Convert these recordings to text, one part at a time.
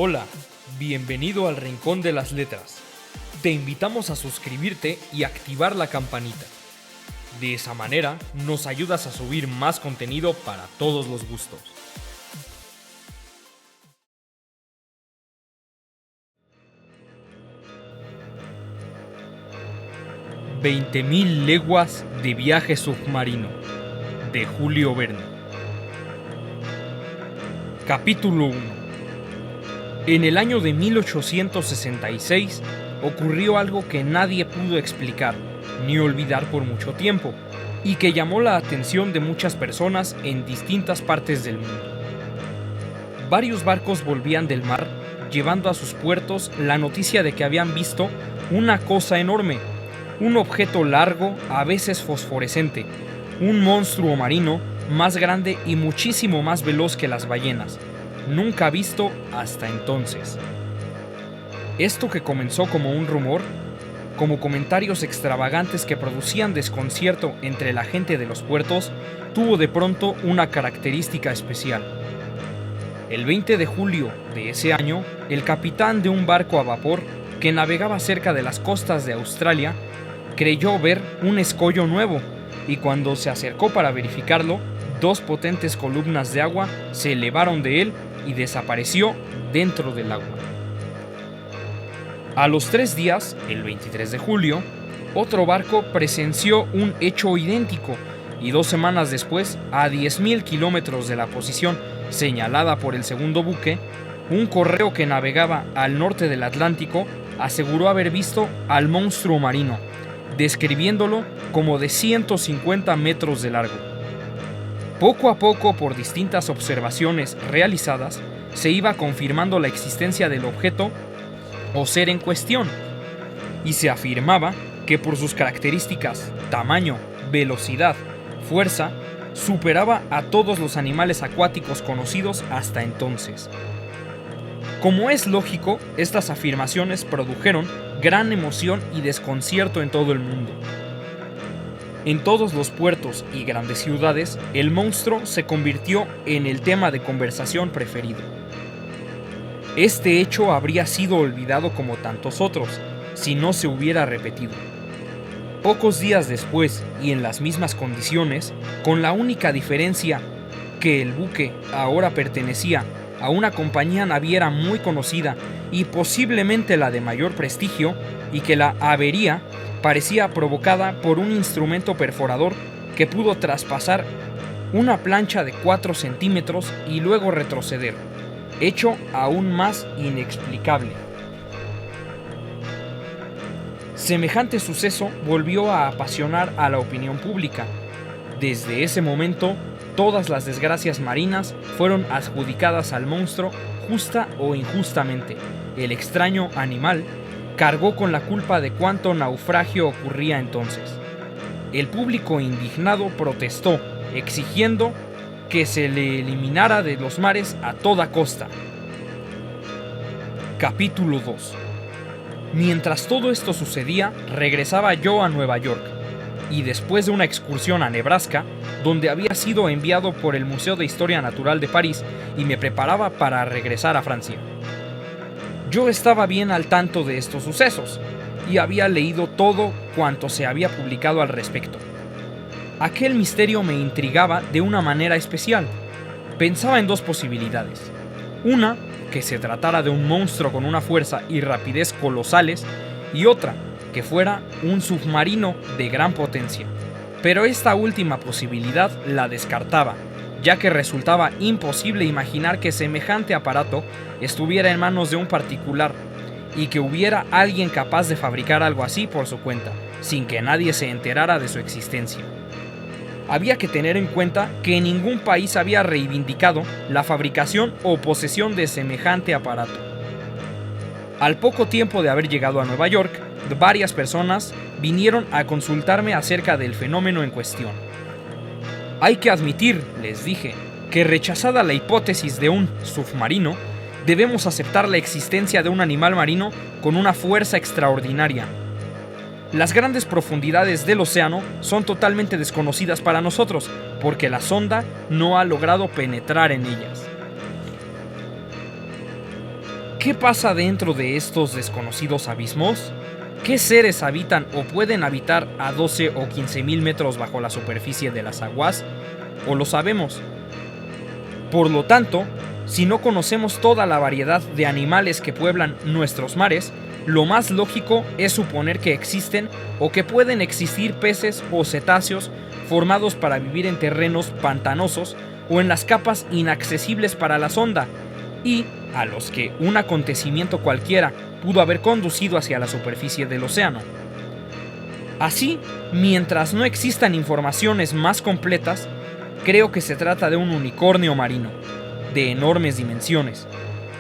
Hola, bienvenido al Rincón de las Letras. Te invitamos a suscribirte y activar la campanita. De esa manera nos ayudas a subir más contenido para todos los gustos. «20.000 leguas de viaje submarino», de Julio Verne. Capítulo 1. En el año de 1866 ocurrió algo que nadie pudo explicar ni olvidar por mucho tiempo, y que llamó la atención de muchas personas en distintas partes del mundo. Varios barcos volvían del mar, llevando a sus puertos la noticia de que habían visto una cosa enorme, un objeto largo, a veces fosforescente, un monstruo marino más grande y muchísimo más veloz que las ballenas, nunca visto hasta entonces. Esto, que comenzó como un rumor, como comentarios extravagantes que producían desconcierto entre la gente de los puertos, tuvo de pronto una característica especial. El 20 de julio de ese año, el capitán de un barco a vapor que navegaba cerca de las costas de Australia creyó ver un escollo nuevo, y cuando se acercó para verificarlo, dos potentes columnas de agua se elevaron de él y desapareció dentro del agua. A los 3 días, el 23 de julio, otro barco presenció un hecho idéntico, y 2 semanas después, a 10.000 kilómetros de la posición señalada por el segundo buque, un correo que navegaba al norte del Atlántico aseguró haber visto al monstruo marino, describiéndolo como de 150 metros de largo. Poco a poco, por distintas observaciones realizadas, se iba confirmando la existencia del objeto o ser en cuestión, y se afirmaba que por sus características, tamaño, velocidad, fuerza, superaba a todos los animales acuáticos conocidos hasta entonces. Como es lógico, estas afirmaciones produjeron gran emoción y desconcierto en todo el mundo. En todos los puertos y grandes ciudades, el monstruo se convirtió en el tema de conversación preferido. Este hecho habría sido olvidado como tantos otros, si no se hubiera repetido. Pocos días después, y en las mismas condiciones, con la única diferencia que el buque ahora pertenecía a una compañía naviera muy conocida y posiblemente la de mayor prestigio, y que la avería parecía provocada por un instrumento perforador que pudo traspasar una plancha de 4 centímetros y luego retroceder, hecho aún más inexplicable. Semejante suceso volvió a apasionar a la opinión pública. Desde ese momento, todas las desgracias marinas fueron adjudicadas al monstruo, justa o injustamente. El extraño animal cargó con la culpa de cuánto naufragio ocurría entonces. El público indignado protestó, exigiendo que se le eliminara de los mares a toda costa. Capítulo 2. Mientras todo esto sucedía, regresaba yo a Nueva York, y después de una excursión a Nebraska, donde había sido enviado por el Museo de Historia Natural de París, y me preparaba para regresar a Francia. Yo estaba bien al tanto de estos sucesos, y había leído todo cuanto se había publicado al respecto. Aquel misterio me intrigaba de una manera especial. Pensaba en dos posibilidades. Una, que se tratara de un monstruo con una fuerza y rapidez colosales, y otra, que fuera un submarino de gran potencia. Pero esta última posibilidad la descartaba, ya que resultaba imposible imaginar que semejante aparato estuviera en manos de un particular, y que hubiera alguien capaz de fabricar algo así por su cuenta, sin que nadie se enterara de su existencia. Había que tener en cuenta que ningún país había reivindicado la fabricación o posesión de semejante aparato. Al poco tiempo de haber llegado a Nueva York, varias personas vinieron a consultarme acerca del fenómeno en cuestión. Hay que admitir, les dije, que rechazada la hipótesis de un submarino, debemos aceptar la existencia de un animal marino con una fuerza extraordinaria. Las grandes profundidades del océano son totalmente desconocidas para nosotros, porque la sonda no ha logrado penetrar en ellas. ¿Qué pasa dentro de estos desconocidos abismos? ¿Qué seres habitan o pueden habitar a 12 o 15 mil metros bajo la superficie de las aguas? ¿O lo sabemos? Por lo tanto, si no conocemos toda la variedad de animales que pueblan nuestros mares, lo más lógico es suponer que existen o que pueden existir peces o cetáceos formados para vivir en terrenos pantanosos o en las capas inaccesibles para la sonda, y a los que un acontecimiento cualquiera pudo haber conducido hacia la superficie del océano. Así, mientras no existan informaciones más completas, creo que se trata de un unicornio marino, de enormes dimensiones,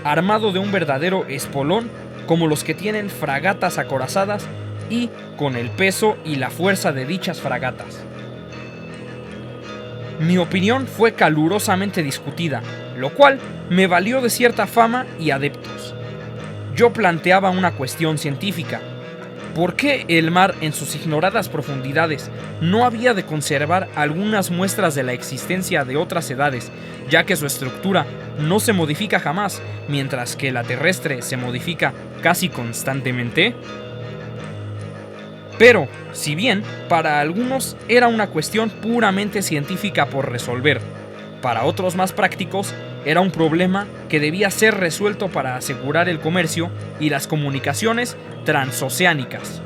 armado de un verdadero espolón como los que tienen fragatas acorazadas y con el peso y la fuerza de dichas fragatas. Mi opinión fue calurosamente discutida, lo cual me valió de cierta fama y adeptos. Yo planteaba una cuestión científica. ¿Por qué el mar en sus ignoradas profundidades no había de conservar algunas muestras de la existencia de otras edades, ya que su estructura no se modifica jamás, mientras que la terrestre se modifica casi constantemente? Pero, si bien para algunos era una cuestión puramente científica por resolver, para otros más prácticos era un problema que debía ser resuelto para asegurar el comercio y las comunicaciones transoceánicas.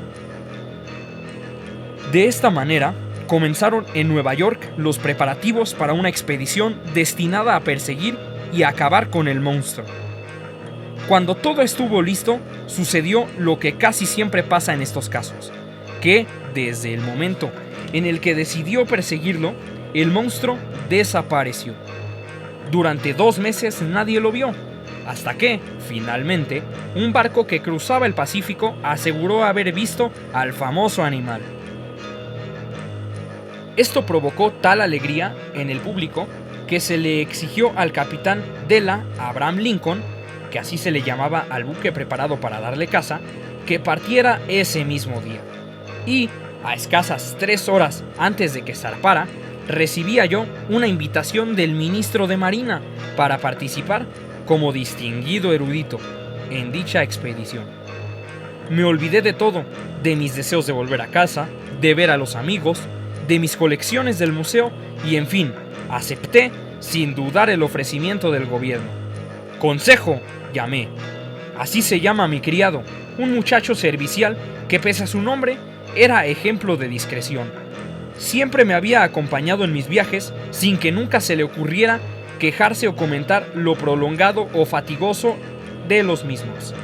De esta manera, comenzaron en Nueva York los preparativos para una expedición destinada a perseguir y acabar con el monstruo. Cuando todo estuvo listo, sucedió lo que casi siempre pasa en estos casos, que desde el momento en el que decidió perseguirlo, el monstruo desapareció. Durante 2 meses nadie lo vio, hasta que, finalmente, un barco que cruzaba el Pacífico aseguró haber visto al famoso animal. Esto provocó tal alegría en el público que se le exigió al capitán de la Abraham Lincoln, que así se le llamaba al buque preparado para darle caza, que partiera ese mismo día. Y, a escasas 3 horas antes de que zarpara, recibía yo una invitación del ministro de Marina para participar como distinguido erudito en dicha expedición. Me olvidé de todo, de mis deseos de volver a casa, de ver a los amigos, de mis colecciones del museo y, en fin, acepté sin dudar el ofrecimiento del gobierno. Consejo, llamé. Así se llama mi criado, un muchacho servicial que, pese a su nombre, era ejemplo de discreción. Siempre me había acompañado en mis viajes sin que nunca se le ocurriera quejarse o comentar lo prolongado o fatigoso de los mismos.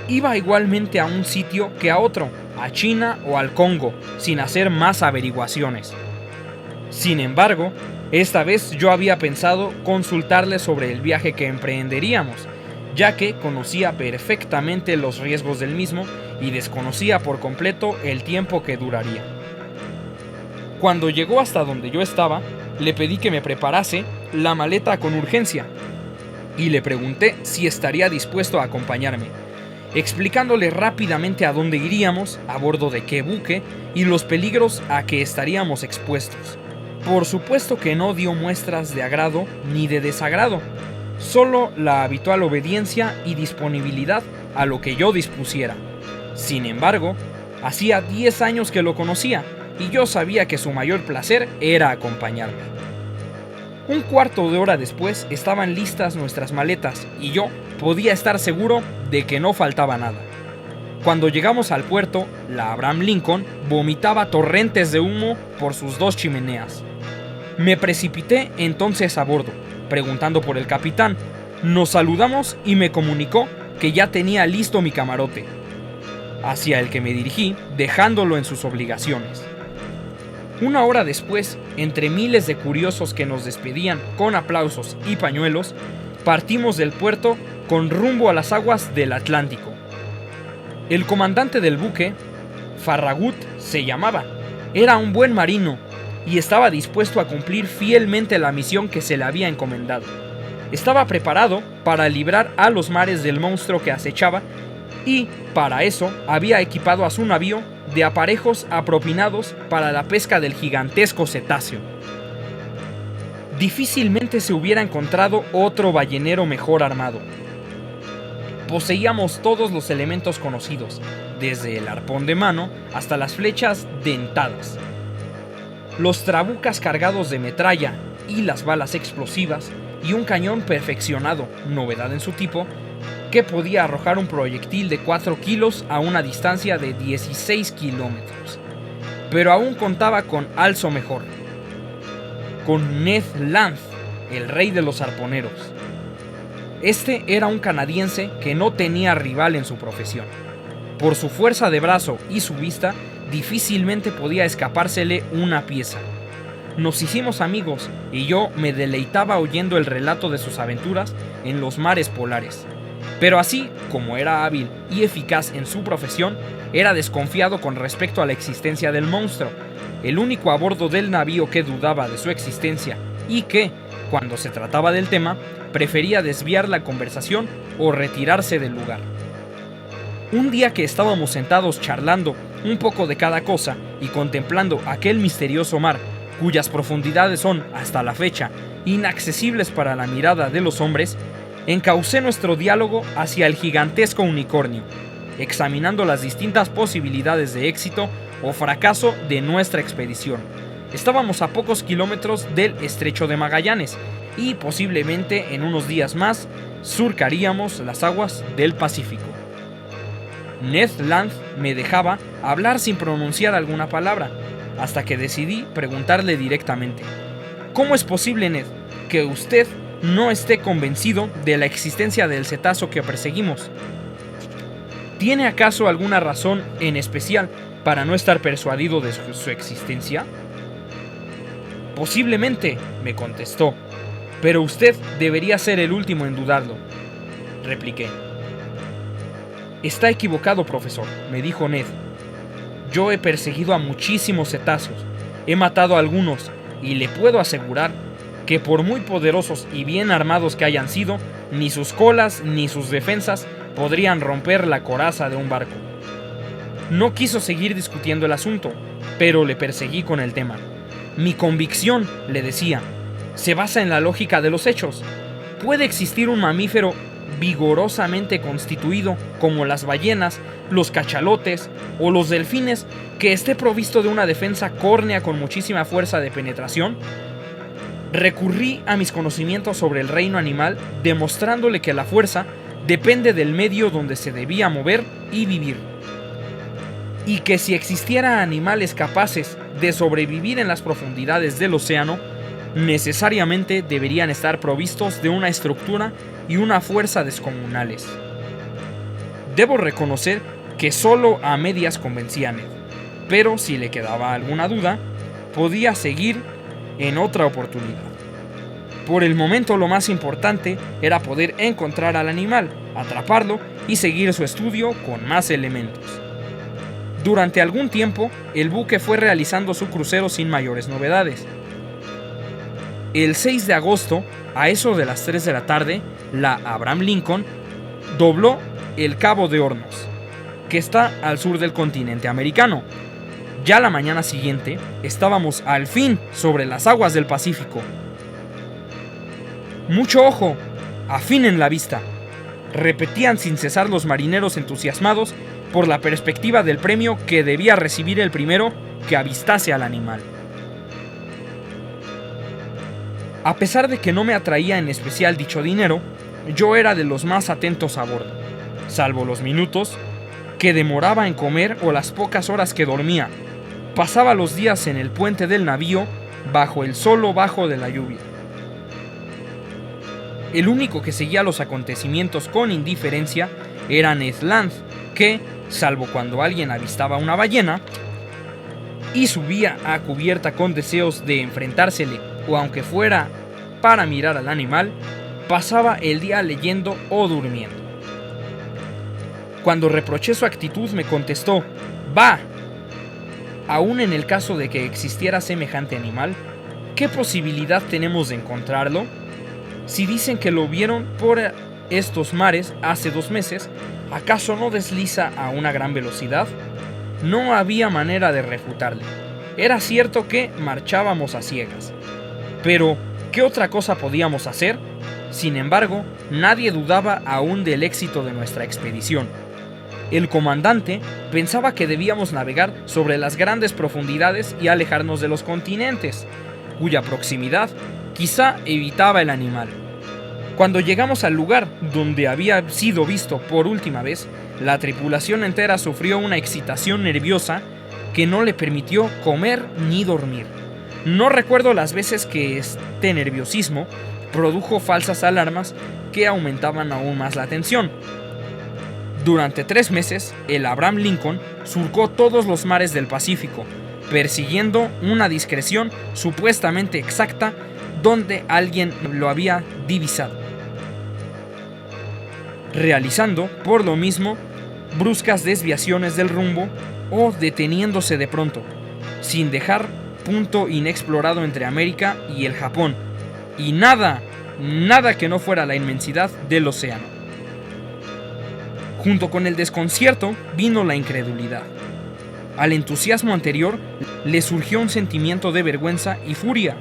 Iba igualmente a un sitio que a otro, a China o al Congo, sin hacer más averiguaciones. Sin embargo, esta vez yo había pensado consultarle sobre el viaje que emprenderíamos, ya que conocía perfectamente los riesgos del mismo y desconocía por completo el tiempo que duraría. Cuando llegó hasta donde yo estaba, le pedí que me preparase la maleta con urgencia y le pregunté si estaría dispuesto a acompañarme, explicándole rápidamente a dónde iríamos, a bordo de qué buque y los peligros a que estaríamos expuestos. Por supuesto que no dio muestras de agrado ni de desagrado, solo la habitual obediencia y disponibilidad a lo que yo dispusiera. Sin embargo, hacía 10 años que lo conocía y yo sabía que su mayor placer era acompañarme. Un cuarto de hora después estaban listas nuestras maletas y yo podía estar seguro de que no faltaba nada. Cuando llegamos al puerto, la Abraham Lincoln vomitaba torrentes de humo por sus 2 chimeneas. Me precipité entonces a bordo, preguntando por el capitán. Nos saludamos y me comunicó que ya tenía listo mi camarote, hacia el que me dirigí, dejándolo en sus obligaciones. 1 hora después, entre miles de curiosos que nos despedían con aplausos y pañuelos, partimos del puerto con rumbo a las aguas del Atlántico. El comandante del buque, Farragut se llamaba, era un buen marino y estaba dispuesto a cumplir fielmente la misión que se le había encomendado. Estaba preparado para librar a los mares del monstruo que acechaba y, para eso, había equipado a su navío de aparejos apropinados para la pesca del gigantesco cetáceo. Difícilmente se hubiera encontrado otro ballenero mejor armado. Poseíamos todos los elementos conocidos, desde el arpón de mano hasta las flechas dentadas, los trabucas cargados de metralla y las balas explosivas, y un cañón perfeccionado, novedad en su tipo, que podía arrojar un proyectil de 4 kilos a una distancia de 16 kilómetros. Pero aún contaba con alzo mejor, con Ned Land, el rey de los arponeros. Este era un canadiense que no tenía rival en su profesión. Por su fuerza de brazo y su vista, difícilmente podía escapársele una pieza. Nos hicimos amigos y yo me deleitaba oyendo el relato de sus aventuras en los mares polares. Pero así como era hábil y eficaz en su profesión, era desconfiado con respecto a la existencia del monstruo, el único a bordo del navío que dudaba de su existencia y que, cuando se trataba del tema, prefería desviar la conversación o retirarse del lugar. Un día que estábamos sentados charlando un poco de cada cosa y contemplando aquel misterioso mar, cuyas profundidades son, hasta la fecha, inaccesibles para la mirada de los hombres, encaucé nuestro diálogo hacia el gigantesco unicornio, examinando las distintas posibilidades de éxito o fracaso de nuestra expedición. Estábamos a pocos kilómetros del Estrecho de Magallanes y posiblemente en unos días más surcaríamos las aguas del Pacífico. Ned Land me dejaba hablar sin pronunciar alguna palabra, hasta que decidí preguntarle directamente: ¿cómo es posible, Ned, que usted no esté convencido de la existencia del cetáceo que perseguimos? ¿Tiene acaso alguna razón en especial para no estar persuadido de su existencia? Posiblemente, me contestó, pero usted debería ser el último en dudarlo, repliqué. Está equivocado, profesor, me dijo Ned. Yo he perseguido a muchísimos cetáceos, he matado a algunos y le puedo asegurar que por muy poderosos y bien armados que hayan sido, ni sus colas ni sus defensas podrían romper la coraza de un barco. No quiso seguir discutiendo el asunto, pero le perseguí con el tema. Mi convicción, le decía, se basa en la lógica de los hechos. Puede existir un mamífero vigorosamente constituido, como las ballenas, los cachalotes o los delfines, que esté provisto de una defensa córnea con muchísima fuerza de penetración. Recurrí a mis conocimientos sobre el reino animal, demostrándole que la fuerza depende del medio donde se debía mover y vivir, y que si existiera animales capaces de sobrevivir en las profundidades del océano, necesariamente deberían estar provistos de una estructura y una fuerza descomunales. Debo reconocer que solo a medias convencía a Ned, pero si le quedaba alguna duda, podía seguir en otra oportunidad. Por el momento lo más importante era poder encontrar al animal, atraparlo y seguir su estudio con más elementos. Durante algún tiempo, el buque fue realizando su crucero sin mayores novedades. El 6 de agosto, a eso de las 3 de la tarde, la Abraham Lincoln dobló el Cabo de Hornos, que está al sur del continente americano. Ya la mañana siguiente, estábamos al fin sobre las aguas del Pacífico. ¡Mucho ojo! ¡Afinen la vista!, repetían sin cesar los marineros entusiasmados por la perspectiva del premio que debía recibir el primero que avistase al animal. A pesar de que no me atraía en especial dicho dinero, yo era de los más atentos a bordo, salvo los minutos que demoraba en comer o las pocas horas que dormía. Pasaba los días en el puente del navío bajo el solo bajo de la lluvia. El único que seguía los acontecimientos con indiferencia era Ned Land, que, salvo cuando alguien avistaba una ballena y subía a cubierta con deseos de enfrentársele, o aunque fuera para mirar al animal, pasaba el día leyendo o durmiendo. Cuando reproché su actitud, me contestó: «¡Bah! Aún en el caso de que existiera semejante animal, ¿qué posibilidad tenemos de encontrarlo? Si dicen que lo vieron por estos mares hace 2 meses, ¿acaso no desliza a una gran velocidad?». No había manera de refutarle. Era cierto que marchábamos a ciegas. Pero, ¿qué otra cosa podíamos hacer? Sin embargo, nadie dudaba aún del éxito de nuestra expedición. El comandante pensaba que debíamos navegar sobre las grandes profundidades y alejarnos de los continentes, cuya proximidad quizá evitaba el animal. Cuando llegamos al lugar donde había sido visto por última vez, la tripulación entera sufrió una excitación nerviosa que no le permitió comer ni dormir. No recuerdo las veces que este nerviosismo produjo falsas alarmas que aumentaban aún más la tensión. Durante 3 meses, el Abraham Lincoln surcó todos los mares del Pacífico, persiguiendo una discreción supuestamente exacta donde alguien lo había divisado, realizando, por lo mismo, bruscas desviaciones del rumbo o deteniéndose de pronto, sin dejar punto inexplorado entre América y el Japón, y nada que no fuera la inmensidad del océano. Junto con el desconcierto vino la incredulidad. Al entusiasmo anterior le surgió un sentimiento de vergüenza y furia.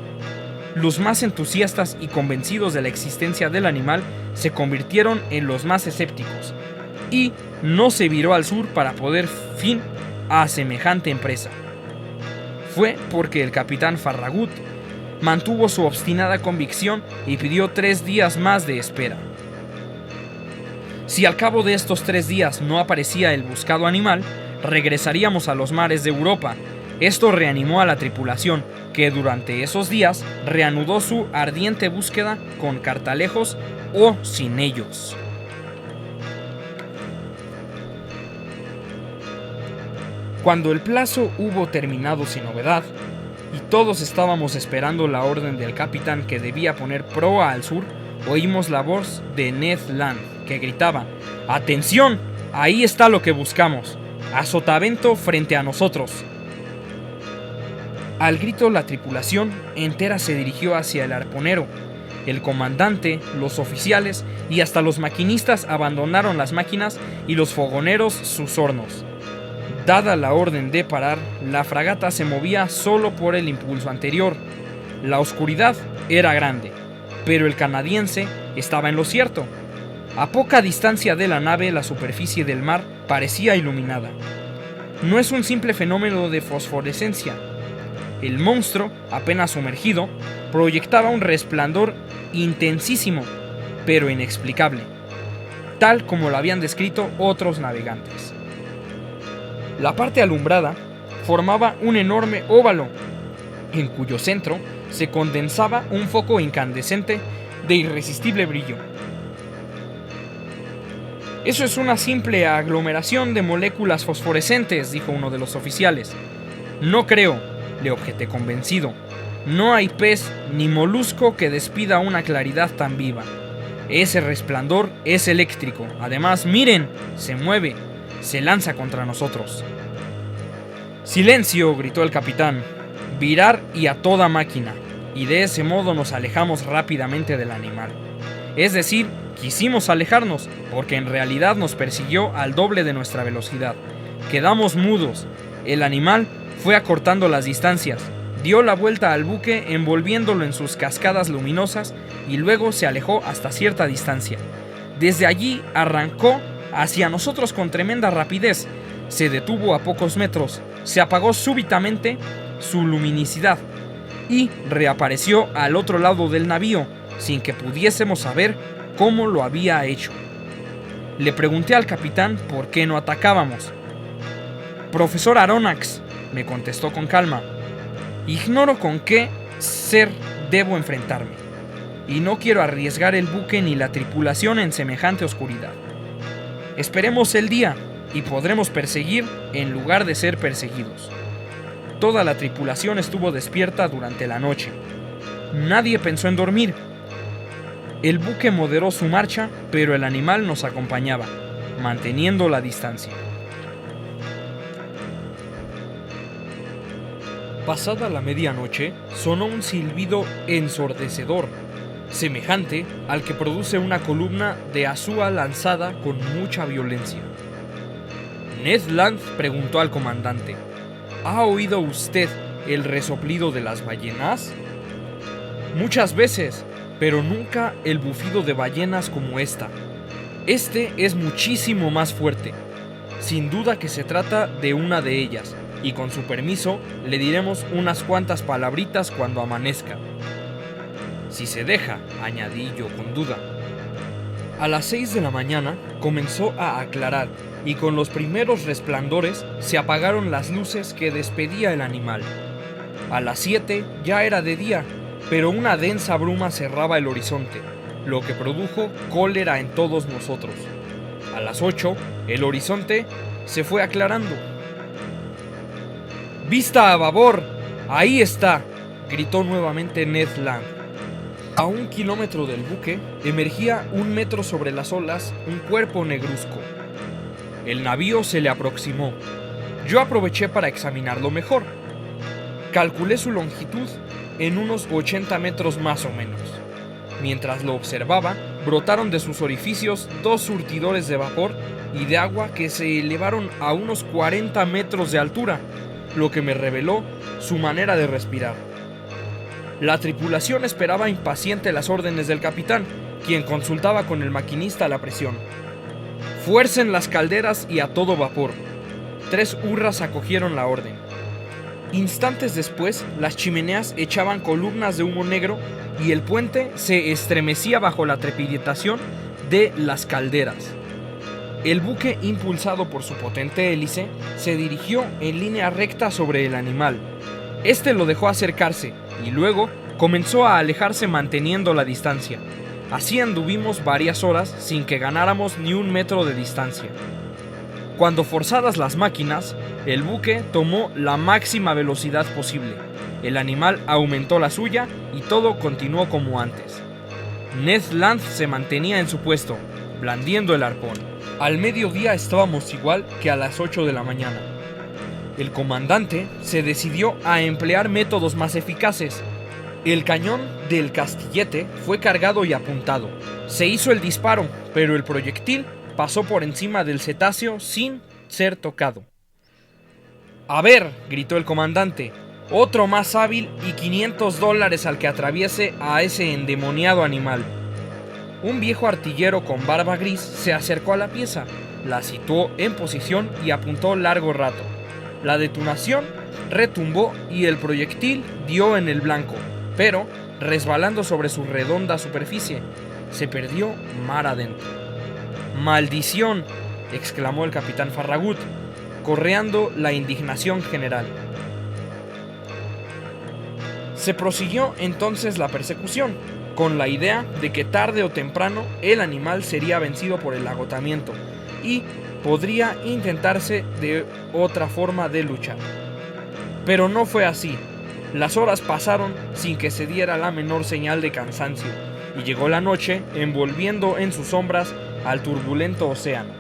Los más entusiastas y convencidos de la existencia del animal se convirtieron en los más escépticos, y no se viró al sur para poner fin a semejante empresa. Fue porque el capitán Farragut mantuvo su obstinada convicción y pidió 3 días más de espera. Si al cabo de estos 3 días no aparecía el buscado animal, regresaríamos a los mares de Europa. Esto reanimó a la tripulación, que durante esos días reanudó su ardiente búsqueda con cartalejos o sin ellos. Cuando el plazo hubo terminado sin novedad, y todos estábamos esperando la orden del capitán que debía poner proa al sur, oímos la voz de Ned Land, que gritaba: ¡Atención! Ahí está lo que buscamos. A sotavento frente a nosotros. Al grito, la tripulación entera se dirigió hacia el arponero. El comandante, los oficiales y hasta los maquinistas abandonaron las máquinas y los fogoneros sus hornos. Dada la orden de parar, la fragata se movía solo por el impulso anterior. La oscuridad era grande, pero el canadiense estaba en lo cierto. A poca distancia de la nave, la superficie del mar parecía iluminada. No es un simple fenómeno de fosforescencia. El monstruo, apenas sumergido, proyectaba un resplandor intensísimo, pero inexplicable, tal como lo habían descrito otros navegantes. La parte alumbrada formaba un enorme óvalo, en cuyo centro se condensaba un foco incandescente de irresistible brillo. «Eso es una simple aglomeración de moléculas fosforescentes», dijo uno de los oficiales. «No creo», le objeté convencido. «No hay pez ni molusco que despida una claridad tan viva. Ese resplandor es eléctrico. Además, miren, se mueve, se lanza contra nosotros». «Silencio», gritó el capitán. «Virar y a toda máquina». Y de ese modo nos alejamos rápidamente del animal. Es decir, quisimos alejarnos, porque en realidad nos persiguió al doble de nuestra velocidad. Quedamos mudos. El animal fue acortando las distancias, dio la vuelta al buque envolviéndolo en sus cascadas luminosas y luego se alejó hasta cierta distancia. Desde allí arrancó hacia nosotros con tremenda rapidez. Se detuvo a pocos metros, se apagó súbitamente su luminosidad y reapareció al otro lado del navío, sin que pudiésemos saber cómo lo había hecho. Le pregunté al capitán por qué no atacábamos. «Profesor Aronnax», me contestó con calma, «ignoro con qué ser debo enfrentarme, y no quiero arriesgar el buque ni la tripulación en semejante oscuridad. Esperemos el día y podremos perseguir en lugar de ser perseguidos». Toda la tripulación estuvo despierta durante la noche. Nadie pensó en dormir. El buque moderó su marcha, pero el animal nos acompañaba, manteniendo la distancia. Pasada la medianoche, sonó un silbido ensordecedor, semejante al que produce una columna de azúa lanzada con mucha violencia. Ned Land preguntó al comandante: «¿Ha oído usted el resoplido de las ballenas?» «Muchas veces, pero nunca el bufido de ballenas como esta. Este es muchísimo más fuerte. Sin duda que se trata de una de ellas, y con su permiso le diremos unas cuantas palabritas cuando amanezca. Si se deja, añadí yo con duda. A las 6 de la mañana comenzó a aclarar, y con los primeros resplandores se apagaron las luces que despedía el animal. A las 7 ya era de día, pero una densa bruma cerraba el horizonte, lo que produjo cólera en todos nosotros. A las 8, el horizonte se fue aclarando. ¡Vista a babor! ¡Ahí está!, gritó nuevamente Ned Land. A 1 kilómetro del buque emergía 1 metro sobre las olas un cuerpo negruzco. El navío se le aproximó. Yo aproveché para examinarlo mejor. Calculé su longitud en unos 80 metros más o menos. Mientras lo observaba, brotaron de sus orificios 2 surtidores de vapor y de agua que se elevaron a unos 40 metros de altura, lo que me reveló su manera de respirar. La tripulación esperaba impaciente las órdenes del capitán, quien consultaba con el maquinista la presión. «Fuercen las calderas y a todo vapor». 3 hurras acogieron la orden. Instantes después, las chimeneas echaban columnas de humo negro y el puente se estremecía bajo la trepidación de las calderas. El buque, impulsado por su potente hélice, se dirigió en línea recta sobre el animal. Este lo dejó acercarse y luego comenzó a alejarse manteniendo la distancia. Así anduvimos varias horas sin que ganáramos ni 1 metro de distancia. Cuando forzadas las máquinas, el buque tomó la máxima velocidad posible. El animal aumentó la suya y todo continuó como antes. Ned Land se mantenía en su puesto, blandiendo el arpón. Al mediodía estábamos igual que a las 8 de la mañana. El comandante se decidió a emplear métodos más eficaces. El cañón del castillete fue cargado y apuntado. Se hizo el disparo, pero el proyectil pasó por encima del cetáceo sin ser tocado. «A ver», gritó el comandante, «otro más hábil y $500 al que atraviese a ese endemoniado animal». Un viejo artillero con barba gris se acercó a la pieza, la situó en posición y apuntó largo rato. La detonación retumbó y el proyectil dio en el blanco, pero, resbalando sobre su redonda superficie, se perdió mar adentro. «¡Maldición!», exclamó el capitán Farragut, correando la indignación general. Se prosiguió entonces la persecución, con la idea de que tarde o temprano el animal sería vencido por el agotamiento y podría intentarse de otra forma de luchar. Pero no fue así. Las horas pasaron sin que se diera la menor señal de cansancio, y llegó la noche envolviendo en sus sombras al turbulento océano.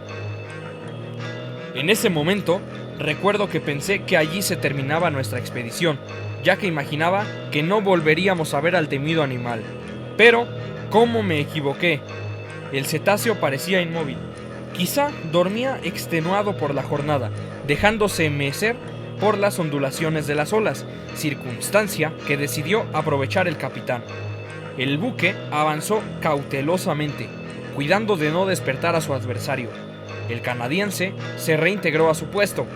En ese momento, recuerdo que pensé que allí se terminaba nuestra expedición, ya que imaginaba que no volveríamos a ver al temido animal. Pero, ¿cómo me equivoqué? El cetáceo parecía inmóvil. Quizá dormía extenuado por la jornada, dejándose mecer por las ondulaciones de las olas, circunstancia que decidió aprovechar el capitán. El buque avanzó cautelosamente, cuidando de no despertar a su adversario. El canadiense se reintegró a su puesto.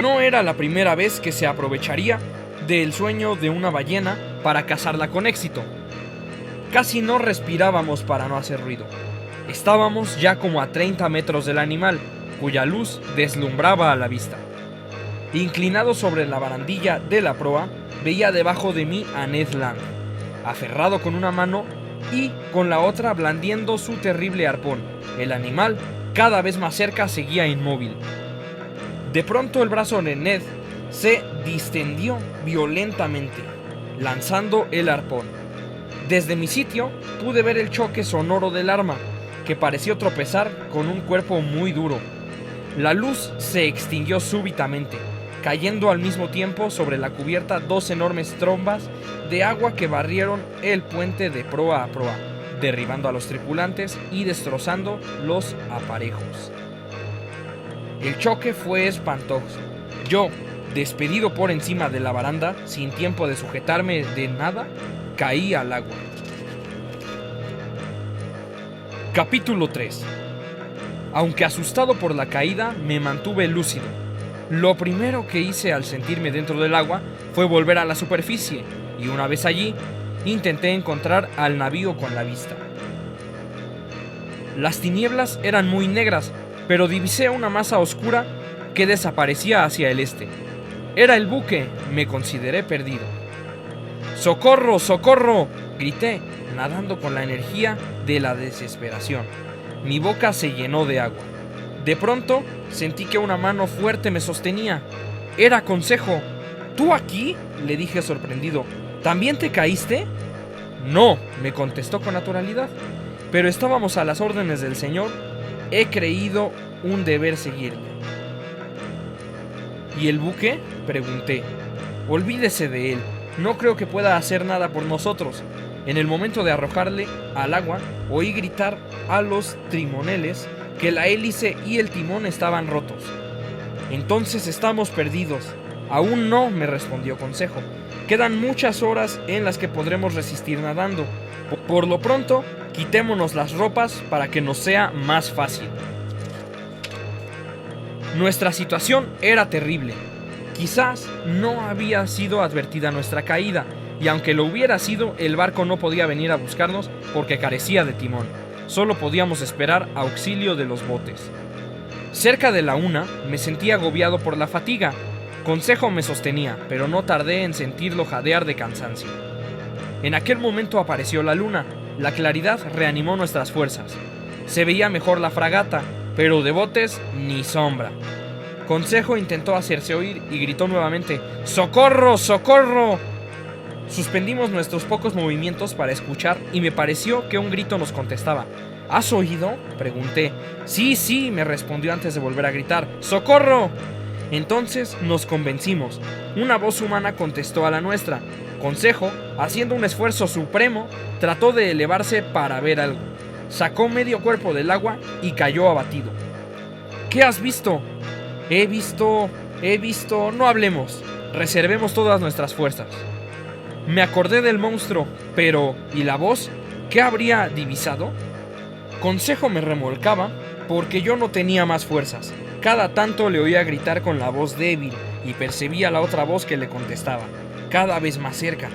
No era la primera vez que se aprovecharía del sueño de una ballena para cazarla con éxito. Casi no respirábamos para no hacer ruido. Estábamos ya como a 30 metros del animal, cuya luz deslumbraba a la vista. Inclinado sobre la barandilla de la proa, veía debajo de mí a Ned Land, aferrado con una mano y con la otra blandiendo su terrible arpón. El animal, cada vez más cerca, seguía inmóvil. De pronto el brazo de Ned se distendió violentamente, lanzando el arpón. Desde mi sitio pude ver el choque sonoro del arma, que pareció tropezar con un cuerpo muy duro. La luz se extinguió súbitamente, cayendo al mismo tiempo sobre la cubierta 2 enormes trombas de agua que barrieron el puente de proa a proa, derribando a los tripulantes y destrozando los aparejos. El choque fue espantoso. Yo, despedido por encima de la baranda, sin tiempo de sujetarme de nada, caí al agua. Capítulo 3. Aunque asustado por la caída, me mantuve lúcido. Lo primero que hice al sentirme dentro del agua fue volver a la superficie, y una vez allí, intenté encontrar al navío con la vista. Las tinieblas eran muy negras, pero divisé una masa oscura que desaparecía hacia el este. Era el buque, me consideré perdido. ¡Socorro, socorro!, grité, nadando con la energía de la desesperación. Mi boca se llenó de agua. De pronto, sentí que una mano fuerte me sostenía. Era Consejo. ¿Tú aquí?, le dije sorprendido. ¿También te caíste? No, me contestó con naturalidad. Pero estábamos a las órdenes del Señor. He creído un deber seguirle. ¿Y el buque?, pregunté. Olvídese de él. No creo que pueda hacer nada por nosotros. En el momento de arrojarle al agua, oí gritar a los trimoneles que la hélice y el timón estaban rotos. Entonces estamos perdidos. Aún no, me respondió Consejo. Quedan muchas horas en las que podremos resistir nadando. Por lo pronto, quitémonos las ropas para que nos sea más fácil. Nuestra situación era terrible. Quizás no había sido advertida nuestra caída, y aunque lo hubiera sido, el barco no podía venir a buscarnos porque carecía de timón. Solo podíamos esperar auxilio de los botes. Cerca de la 1 me sentí agobiado por la fatiga. Consejo me sostenía, pero no tardé en sentirlo jadear de cansancio. En aquel momento apareció la luna. La claridad reanimó nuestras fuerzas. Se veía mejor la fragata, pero de botes ni sombra. Consejo intentó hacerse oír y gritó nuevamente: ¡Socorro, socorro! Suspendimos nuestros pocos movimientos para escuchar y me pareció que un grito nos contestaba. ¿Has oído?, pregunté. Sí, me respondió antes de volver a gritar. ¡Socorro! Entonces nos convencimos. Una voz humana contestó a la nuestra. Consejo, haciendo un esfuerzo supremo, trató de elevarse para ver algo. Sacó medio cuerpo del agua y cayó abatido. ¿Qué has visto? He visto... No hablemos. Reservemos todas nuestras fuerzas. Me acordé del monstruo, pero ¿y la voz? ¿Qué habría divisado? Consejo me remolcaba porque yo no tenía más fuerzas. Cada tanto le oía gritar con la voz débil y percibía la otra voz que le contestaba, cada vez más cerca.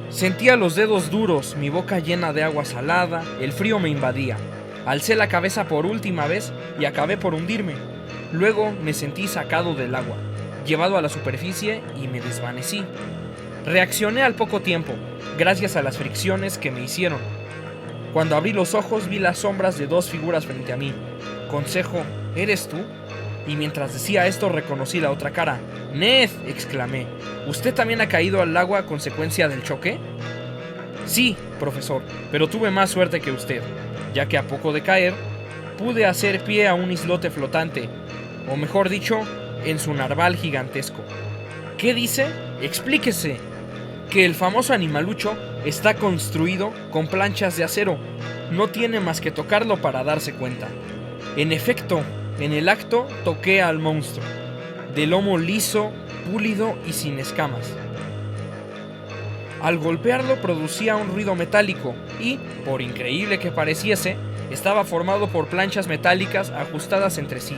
Sentía los dedos duros, mi boca llena de agua salada, el frío me invadía. Alcé la cabeza por última vez y acabé por hundirme. Luego me sentí sacado del agua, llevado a la superficie y me desvanecí. Reaccioné al poco tiempo, gracias a las fricciones que me hicieron. Cuando abrí los ojos vi las sombras de dos figuras frente a mí. Consejo, ¿eres tú? Y mientras decía esto reconocí la otra cara. ¡Ned!, exclamé. ¿Usted también ha caído al agua a consecuencia del choque? Sí, profesor, pero tuve más suerte que usted, ya que a poco de caer, pude hacer pie a un islote flotante, o mejor dicho, en su narval gigantesco. ¿Qué dice? Explíquese. Que el famoso animalucho está construido con planchas de acero. No tiene más que tocarlo para darse cuenta. En efecto, en el acto toqué al monstruo, de lomo liso, pulido y sin escamas. Al golpearlo producía un ruido metálico y, por increíble que pareciese, estaba formado por planchas metálicas ajustadas entre sí.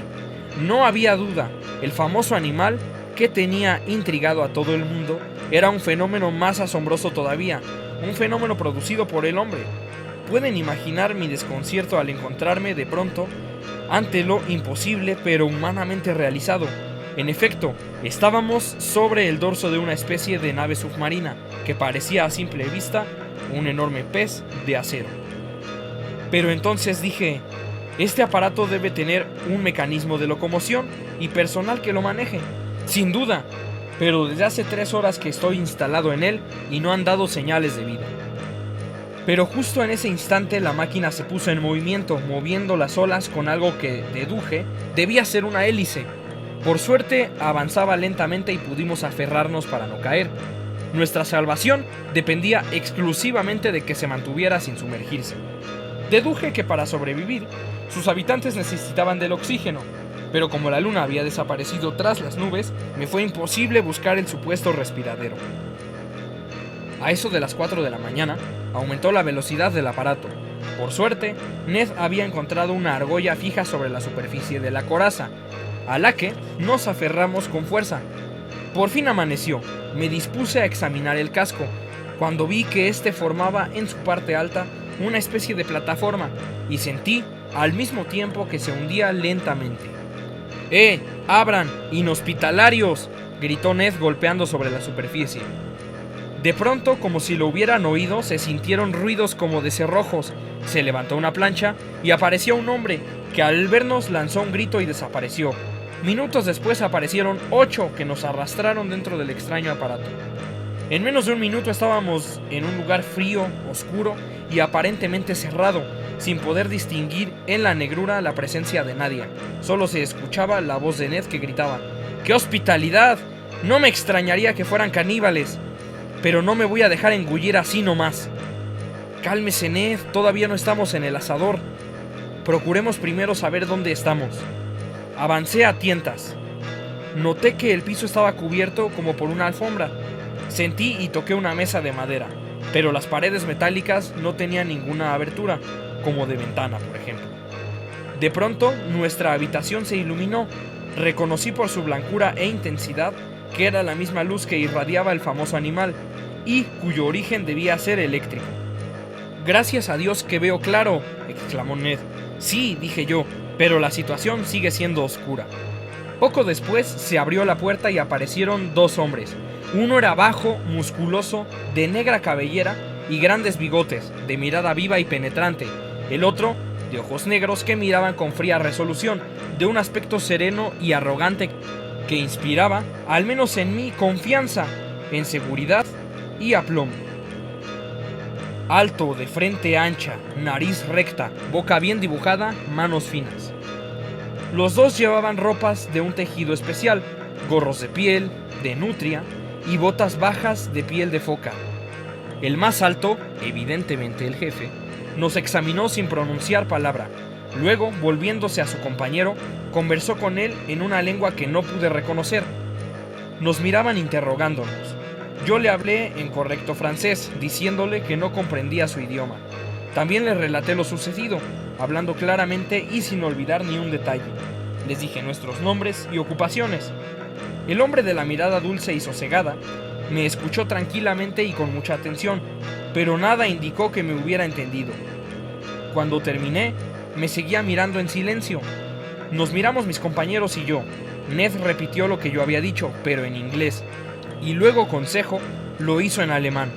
No había duda, el famoso animal, que tenía intrigado a todo el mundo, era un fenómeno más asombroso todavía, un fenómeno producido por el hombre. Pueden imaginar mi desconcierto al encontrarme de pronto ante lo imposible pero humanamente realizado. En efecto, estábamos sobre el dorso de una especie de nave submarina que parecía a simple vista un enorme pez de acero. Pero entonces dije, este aparato debe tener un mecanismo de locomoción y personal que lo maneje. Sin duda, pero desde hace 3 horas que estoy instalado en él y no han dado señales de vida. Pero justo en ese instante la máquina se puso en movimiento, moviendo las olas con algo que deduje debía ser una hélice. Por suerte avanzaba lentamente y pudimos aferrarnos para no caer. Nuestra salvación dependía exclusivamente de que se mantuviera sin sumergirse. Deduje que para sobrevivir, sus habitantes necesitaban del oxígeno, pero como la luna había desaparecido tras las nubes, me fue imposible buscar el supuesto respiradero. A eso de las 4 de la mañana, aumentó la velocidad del aparato. Por suerte, Ned había encontrado una argolla fija sobre la superficie de la coraza, a la que nos aferramos con fuerza. Por fin amaneció. Me dispuse a examinar el casco, cuando vi que éste formaba en su parte alta una especie de plataforma, y sentí al mismo tiempo que se hundía lentamente. ¡Abran! ¡Inhospitalarios!, gritó Ned golpeando sobre la superficie. De pronto, como si lo hubieran oído, se sintieron ruidos como de cerrojos. Se levantó una plancha y apareció un hombre, que al vernos lanzó un grito y desapareció. Minutos después aparecieron 8 que nos arrastraron dentro del extraño aparato. En menos de un minuto estábamos en un lugar frío, oscuro y aparentemente cerrado, sin poder distinguir en la negrura la presencia de nadie. Solo se escuchaba la voz de Ned que gritaba: ¡qué hospitalidad! No me extrañaría que fueran caníbales, pero no me voy a dejar engullir así nomás. Cálmese, Ned, todavía no estamos en el asador. Procuremos primero saber dónde estamos. Avancé a tientas. Noté que el piso estaba cubierto como por una alfombra. Sentí y toqué una mesa de madera, pero las paredes metálicas no tenían ninguna abertura, como de ventana, por ejemplo. De pronto, nuestra habitación se iluminó. Reconocí por su blancura e intensidad que era la misma luz que irradiaba el famoso animal, y cuyo origen debía ser eléctrico. «Gracias a Dios que veo claro», exclamó Ned. «Sí», dije yo, «pero la situación sigue siendo oscura». Poco después se abrió la puerta y aparecieron 2 hombres. Uno era bajo, musculoso, de negra cabellera y grandes bigotes, de mirada viva y penetrante. El otro, de ojos negros que miraban con fría resolución, de un aspecto sereno y arrogante que inspiraba, al menos en mí, confianza, en seguridad y aplomo. Alto, de frente ancha, nariz recta, boca bien dibujada, manos finas. Los 2 llevaban ropas de un tejido especial, gorros de piel, de nutria y botas bajas de piel de foca. El más alto, evidentemente el jefe, nos examinó sin pronunciar palabra. Luego, volviéndose a su compañero, conversó con él en una lengua que no pude reconocer. Nos miraban interrogándonos. Yo le hablé en correcto francés, diciéndole que no comprendía su idioma. También le relaté lo sucedido, hablando claramente y sin olvidar ni un detalle. Les dije nuestros nombres y ocupaciones. El hombre de la mirada dulce y sosegada me escuchó tranquilamente y con mucha atención, pero nada indicó que me hubiera entendido. Cuando terminé, me seguía mirando en silencio. Nos miramos mis compañeros y yo. Ned repitió lo que yo había dicho, pero en inglés, y luego Consejo lo hizo en alemán,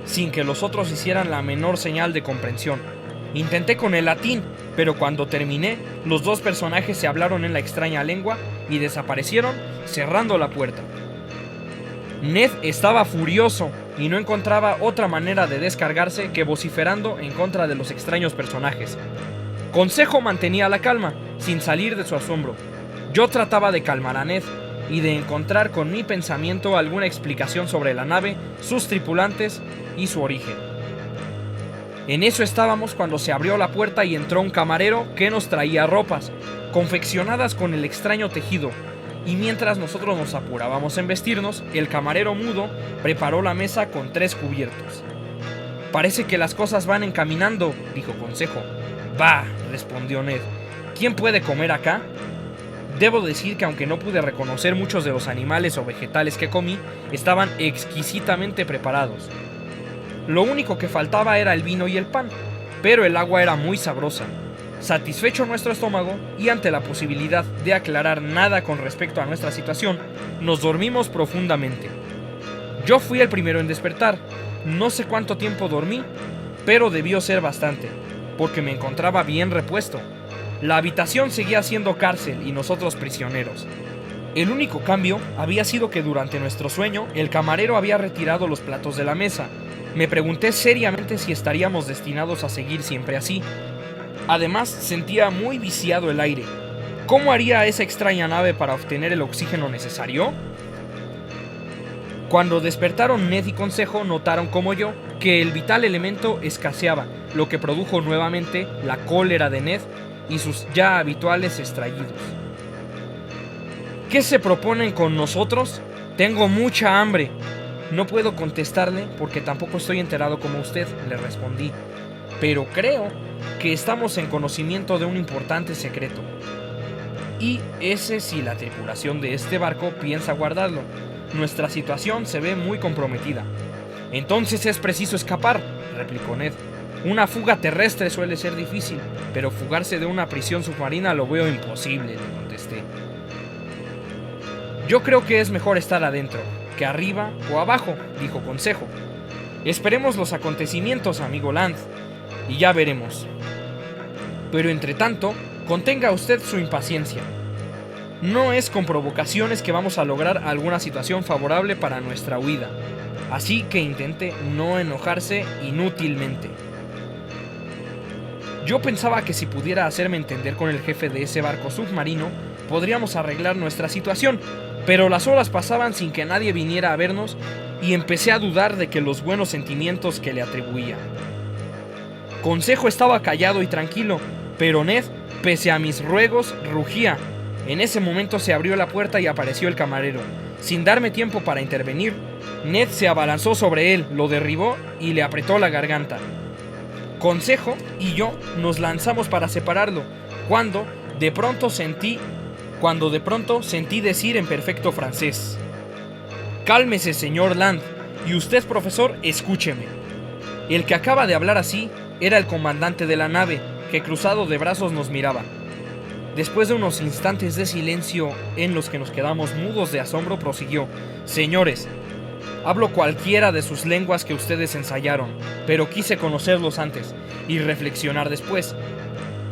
sin que los otros hicieran la menor señal de comprensión. Intenté con el latín, pero cuando terminé, los 2 personajes se hablaron en la extraña lengua y desaparecieron, cerrando la puerta. Ned estaba furioso y no encontraba otra manera de descargarse que vociferando en contra de los extraños personajes. Consejo mantenía la calma, sin salir de su asombro. Yo trataba de calmar a Ned y de encontrar con mi pensamiento alguna explicación sobre la nave, sus tripulantes y su origen. En eso estábamos cuando se abrió la puerta y entró un camarero que nos traía ropas, confeccionadas con el extraño tejido, y mientras nosotros nos apurábamos en vestirnos, el camarero mudo preparó la mesa con 3 cubiertos. «Parece que las cosas van encaminando», dijo Consejo. «Bah», respondió Ned, «¿quién puede comer acá?». Debo decir que aunque no pude reconocer muchos de los animales o vegetales que comí, estaban exquisitamente preparados. Lo único que faltaba era el vino y el pan, pero el agua era muy sabrosa. Satisfecho nuestro estómago y ante la posibilidad de aclarar nada con respecto a nuestra situación, nos dormimos profundamente. Yo fui el primero en despertar. No sé cuánto tiempo dormí, pero debió ser bastante, porque me encontraba bien repuesto. La habitación seguía siendo cárcel y nosotros prisioneros. El único cambio había sido que durante nuestro sueño el camarero había retirado los platos de la mesa. Me pregunté seriamente si estaríamos destinados a seguir siempre así. Además, sentía muy viciado el aire. ¿Cómo haría esa extraña nave para obtener el oxígeno necesario? Cuando despertaron Ned y Consejo, notaron como yo que el vital elemento escaseaba, lo que produjo nuevamente la cólera de Ned y sus ya habituales estallidos. «¿Qué se proponen con nosotros? Tengo mucha hambre». No puedo contestarle porque tampoco estoy enterado como usted, le respondí, pero creo que estamos en conocimiento de un importante secreto. Y ese si la tripulación de este barco piensa guardarlo. Nuestra situación se ve muy comprometida. Entonces es preciso escapar, replicó Ned. Una fuga terrestre suele ser difícil, pero fugarse de una prisión submarina lo veo imposible, le contesté. Yo creo que es mejor estar adentro, que arriba o abajo, dijo Consejo. Esperemos los acontecimientos, amigo Land, y ya veremos. Pero entre tanto, contenga usted su impaciencia. No es con provocaciones que vamos a lograr alguna situación favorable para nuestra huida, así que intente no enojarse inútilmente. Yo pensaba que si pudiera hacerme entender con el jefe de ese barco submarino, podríamos arreglar nuestra situación, pero las horas pasaban sin que nadie viniera a vernos y empecé a dudar de que los buenos sentimientos que le atribuía. Consejo estaba callado y tranquilo, pero Ned, pese a mis ruegos, rugía. En ese momento se abrió la puerta y apareció el camarero. Sin darme tiempo para intervenir, Ned se abalanzó sobre él, lo derribó y le apretó la garganta. Consejo y yo nos lanzamos para separarlo, cuando de pronto sentí decir en perfecto francés: «Cálmese, señor Land, y usted, profesor, escúcheme». El que acaba de hablar así era el comandante de la nave, que cruzado de brazos nos miraba. Después de unos instantes de silencio en los que nos quedamos mudos de asombro, prosiguió: «Señores, hablo cualquiera de sus lenguas que ustedes ensayaron, pero quise conocerlos antes y reflexionar después.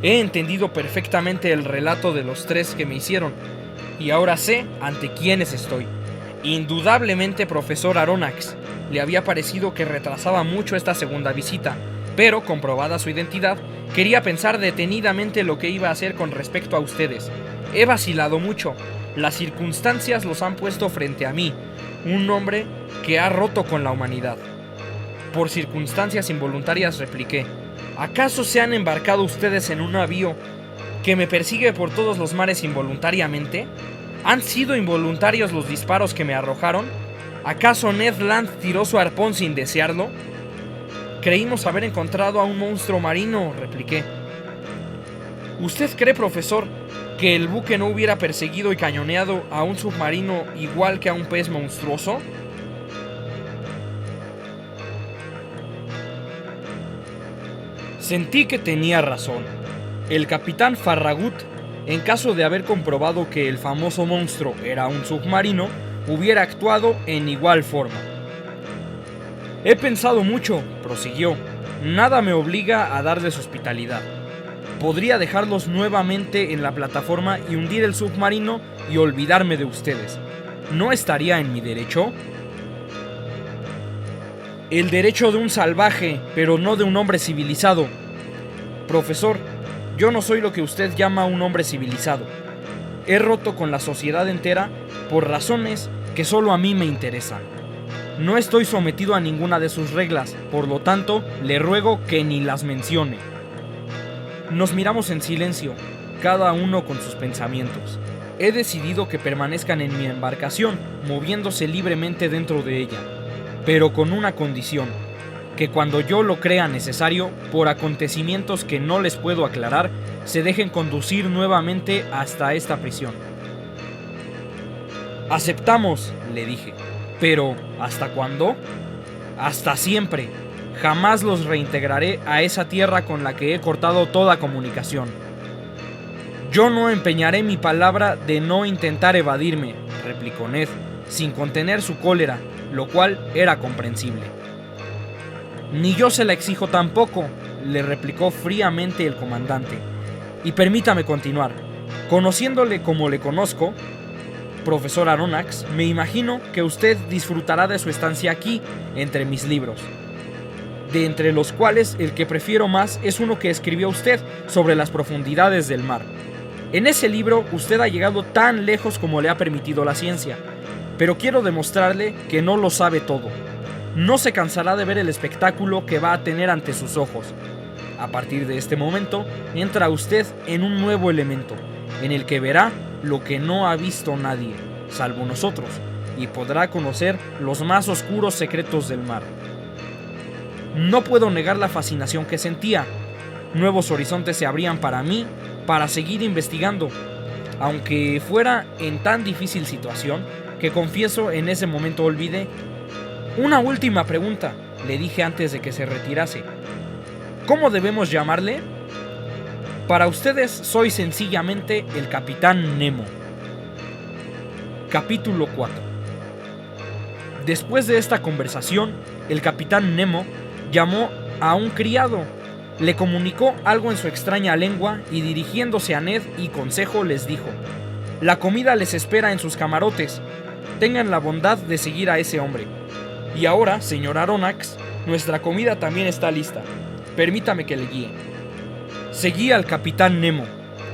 He entendido perfectamente el relato de los tres que me hicieron, y ahora sé ante quiénes estoy. Indudablemente, profesor Aronnax, le había parecido que retrasaba mucho esta segunda visita, pero, comprobada su identidad, quería pensar detenidamente lo que iba a hacer con respecto a ustedes. He vacilado mucho. Las circunstancias los han puesto frente a mí, un hombre que ha roto con la humanidad». Por circunstancias involuntarias repliqué: «¿Acaso se han embarcado ustedes en un navío que me persigue por todos los mares involuntariamente? ¿Han sido involuntarios los disparos que me arrojaron? ¿Acaso Ned Land tiró su arpón sin desearlo?» «Creímos haber encontrado a un monstruo marino», repliqué. «¿Usted cree, profesor, que el buque no hubiera perseguido y cañoneado a un submarino igual que a un pez monstruoso?» Sentí que tenía razón. El capitán Farragut, en caso de haber comprobado que el famoso monstruo era un submarino, hubiera actuado en igual forma. «He pensado mucho», prosiguió. «Nada me obliga a darles hospitalidad. Podría dejarlos nuevamente en la plataforma y hundir el submarino y olvidarme de ustedes. ¿No estaría en mi derecho?» «El derecho de un salvaje, pero no de un hombre civilizado. Profesor, yo no soy lo que usted llama un hombre civilizado. He roto con la sociedad entera por razones que solo a mí me interesan. No estoy sometido a ninguna de sus reglas, por lo tanto, le ruego que ni las mencione». Nos miramos en silencio, cada uno con sus pensamientos. He decidido que permanezcan en mi embarcación, moviéndose libremente dentro de ella, pero con una condición: que cuando yo lo crea necesario, por acontecimientos que no les puedo aclarar, se dejen conducir nuevamente hasta esta prisión. «Aceptamos», le dije. «Pero, ¿hasta cuándo?» «Hasta siempre. Jamás los reintegraré a esa tierra con la que he cortado toda comunicación». «Yo no empeñaré mi palabra de no intentar evadirme», replicó Ned, sin contener su cólera, lo cual era comprensible. «Ni yo se la exijo tampoco», le replicó fríamente el comandante. «Y permítame continuar. Conociéndole como le conozco, profesor Aronnax, me imagino que usted disfrutará de su estancia aquí, entre mis libros, de entre los cuales el que prefiero más es uno que escribió usted sobre las profundidades del mar. En ese libro usted ha llegado tan lejos como le ha permitido la ciencia, pero quiero demostrarle que no lo sabe todo. No se cansará de ver el espectáculo que va a tener ante sus ojos. A partir de este momento, entra usted en un nuevo elemento, en el que verá lo que no ha visto nadie, salvo nosotros, y podrá conocer los más oscuros secretos del mar. No puedo negar la fascinación que sentía. Nuevos horizontes se abrían para mí para seguir investigando, aunque fuera en tan difícil situación que confieso en ese momento olvidé. Una última pregunta, le dije antes de que se retirase. ¿Cómo debemos llamarle? Para ustedes soy sencillamente el Capitán Nemo. Capítulo 4. Después de esta conversación, el Capitán Nemo llamó a un criado, le comunicó algo en su extraña lengua y dirigiéndose a Ned y Consejo les dijo: la comida les espera en sus camarotes. Tengan la bondad de seguir a ese hombre. Y ahora, señor Aronnax, nuestra comida también está lista. Permítame que le guíe. Seguí al Capitán Nemo,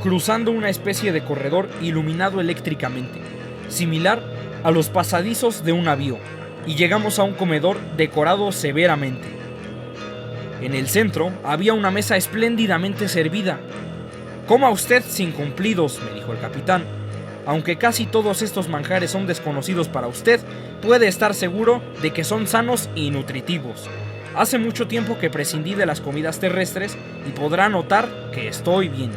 cruzando una especie de corredor iluminado eléctricamente, similar a los pasadizos de un navío, y llegamos a un comedor decorado severamente. En el centro había una mesa espléndidamente servida. Coma usted sin cumplidos, me dijo el capitán. Aunque casi todos estos manjares son desconocidos para usted, puede estar seguro de que son sanos y nutritivos. Hace mucho tiempo que prescindí de las comidas terrestres y podrá notar que estoy bien.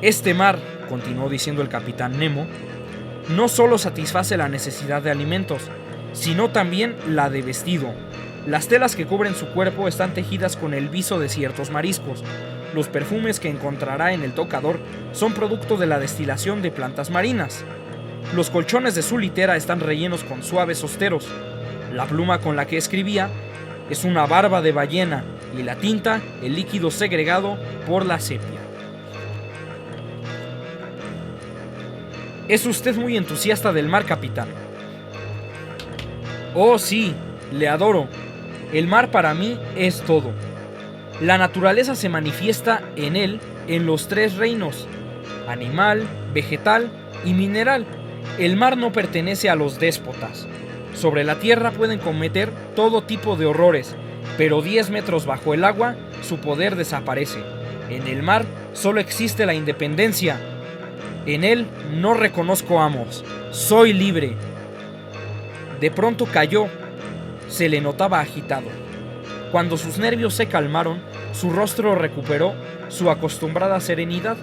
Este mar, continuó diciendo el capitán Nemo, no solo satisface la necesidad de alimentos, sino también la de vestido. Las telas que cubren su cuerpo están tejidas con el viso de ciertos mariscos. Los perfumes que encontrará en el tocador son producto de la destilación de plantas marinas. Los colchones de su litera están rellenos con suaves hosteros. La pluma con la que escribía es una barba de ballena y la tinta, el líquido segregado por la sepia. Es usted muy entusiasta del mar, capitán. Oh, sí, le adoro. El mar para mí es todo. La naturaleza se manifiesta en él en los tres reinos: animal, vegetal y mineral. El mar no pertenece a los déspotas. Sobre la tierra pueden cometer todo tipo de horrores, pero 10 metros bajo el agua su poder desaparece. En el mar solo existe la independencia. En él no reconozco amos. Soy libre. De pronto cayó. Se le notaba agitado. Cuando sus nervios se calmaron, su rostro recuperó su acostumbrada serenidad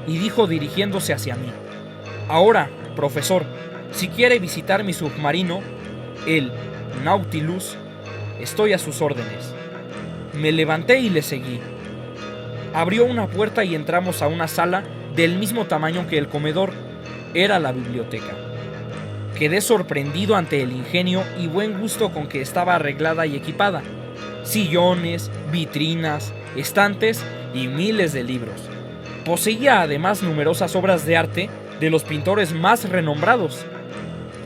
y dijo dirigiéndose hacia mí: ahora, profesor, si quiere visitar mi submarino, el Nautilus, estoy a sus órdenes. Me levanté y le seguí. Abrió una puerta y entramos a una sala del mismo tamaño que el comedor. Era la biblioteca. Quedé sorprendido ante el ingenio y buen gusto con que estaba arreglada y equipada. Sillones, vitrinas, estantes y miles de libros. Poseía además numerosas obras de arte de los pintores más renombrados.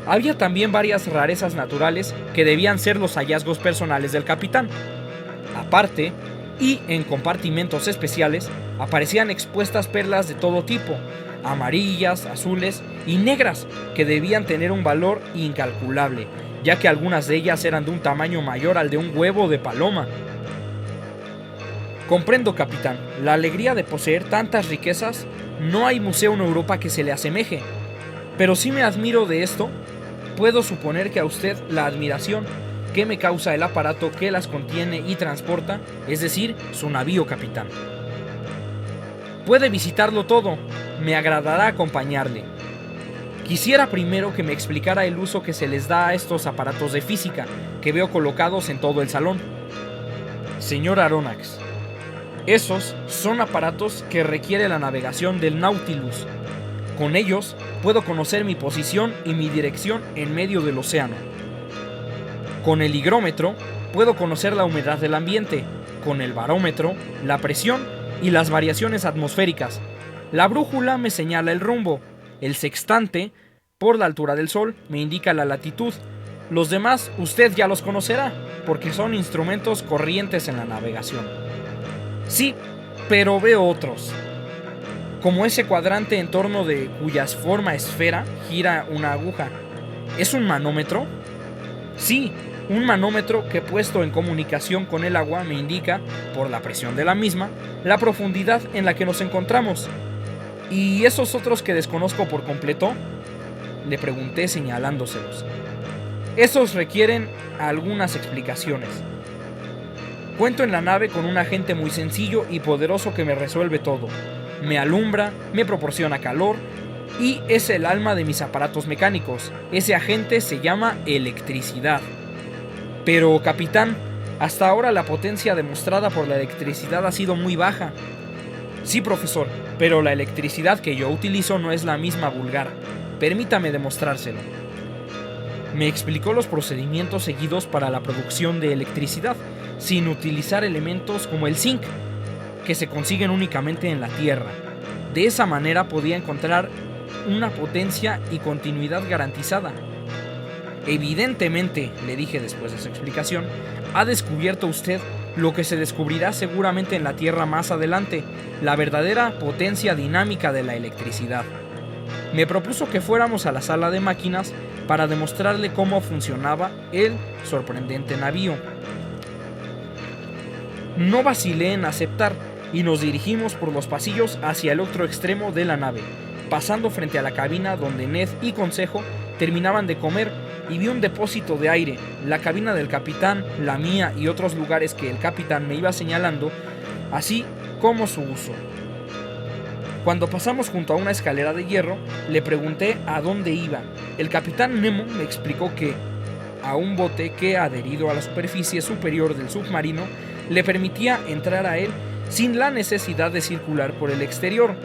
Había también varias rarezas naturales que debían ser los hallazgos personales del capitán. Aparte, y en compartimentos especiales, aparecían expuestas perlas de todo tipo, amarillas, azules y negras, que debían tener un valor incalculable, ya que algunas de ellas eran de un tamaño mayor al de un huevo de paloma. Comprendo, capitán, la alegría de poseer tantas riquezas. No hay museo en Europa que se le asemeje. Pero si me admiro de esto, puedo suponer que a usted la admiración que me causa el aparato que las contiene y transporta, es decir, su navío, capitán. Puede visitarlo todo, me agradará acompañarle. Quisiera primero que me explicara el uso que se les da a estos aparatos de física que veo colocados en todo el salón. Señor Aronnax, esos son aparatos que requiere la navegación del Nautilus. Con ellos puedo conocer mi posición y mi dirección en medio del océano. Con el higrómetro puedo conocer la humedad del ambiente, con el barómetro, la presión y las variaciones atmosféricas. La brújula me señala el rumbo, el sextante, por la altura del sol, me indica la latitud. Los demás usted ya los conocerá, porque son instrumentos corrientes en la navegación. Sí, pero veo otros, como ese cuadrante en torno de cuyas forma esfera gira una aguja. ¿Es un manómetro? Sí, un manómetro que puesto en comunicación con el agua me indica, por la presión de la misma, la profundidad en la que nos encontramos. ¿Y esos otros que desconozco por completo? Le pregunté señalándoselos. Esos requieren algunas explicaciones. Cuento en la nave con un agente muy sencillo y poderoso que me resuelve todo. Me alumbra, me proporciona calor y es el alma de mis aparatos mecánicos. Ese agente se llama electricidad. Pero, capitán, hasta ahora la potencia demostrada por la electricidad ha sido muy baja. Sí, profesor, pero la electricidad que yo utilizo no es la misma vulgar. Permítame demostrárselo. Me explicó los procedimientos seguidos para la producción de electricidad, sin utilizar elementos como el zinc, que se consiguen únicamente en la Tierra. De esa manera podía encontrar una potencia y continuidad garantizada. Evidentemente, le dije después de su explicación, ha descubierto usted lo que se descubrirá seguramente en la Tierra más adelante, la verdadera potencia dinámica de la electricidad. Me propuso que fuéramos a la sala de máquinas para demostrarle cómo funcionaba el sorprendente navío. No vacilé en aceptar y nos dirigimos por los pasillos hacia el otro extremo de la nave, pasando frente a la cabina donde Ned y Consejo terminaban de comer, y vi un depósito de aire, la cabina del capitán, la mía y otros lugares que el capitán me iba señalando, así como su uso. Cuando pasamos junto a una escalera de hierro, le pregunté a dónde iba. El capitán Nemo me explicó que a un bote que, adherido a la superficie superior del submarino, le permitía entrar a él sin la necesidad de circular por el exterior.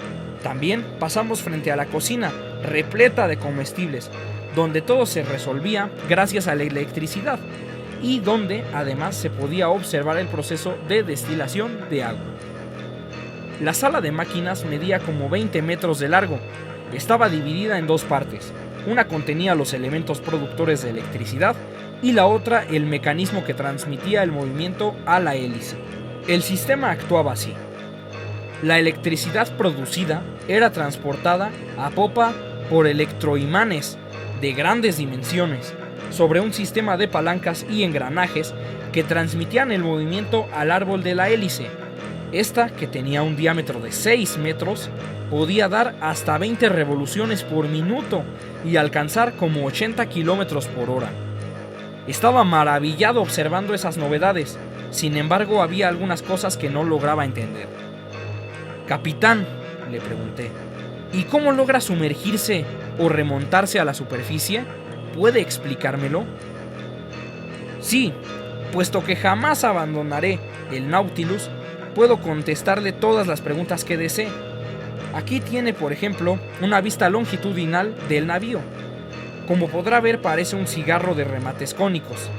También pasamos frente a la cocina, repleta de comestibles, donde todo se resolvía gracias a la electricidad y donde además se podía observar el proceso de destilación de agua. La sala de máquinas medía como 20 metros de largo. Estaba dividida en dos partes. Una contenía los elementos productores de electricidad y la otra el mecanismo que transmitía el movimiento a la hélice. El sistema actuaba así. La electricidad producida era transportada a popa por electroimanes de grandes dimensiones sobre un sistema de palancas y engranajes que transmitían el movimiento al árbol de la hélice. Esta, que tenía un diámetro de 6 metros, podía dar hasta 20 revoluciones por minuto y alcanzar como 80 kilómetros por hora. Estaba maravillado observando esas novedades. Sin embargo, había algunas cosas que no lograba entender. Capitán, le pregunté, ¿y cómo logra sumergirse o remontarse a la superficie? ¿Puede explicármelo? Sí, puesto que jamás abandonaré el Nautilus, puedo contestarle todas las preguntas que desee. Aquí tiene, por ejemplo, una vista longitudinal del navío. Como podrá ver, parece un cigarro de remates cónicos.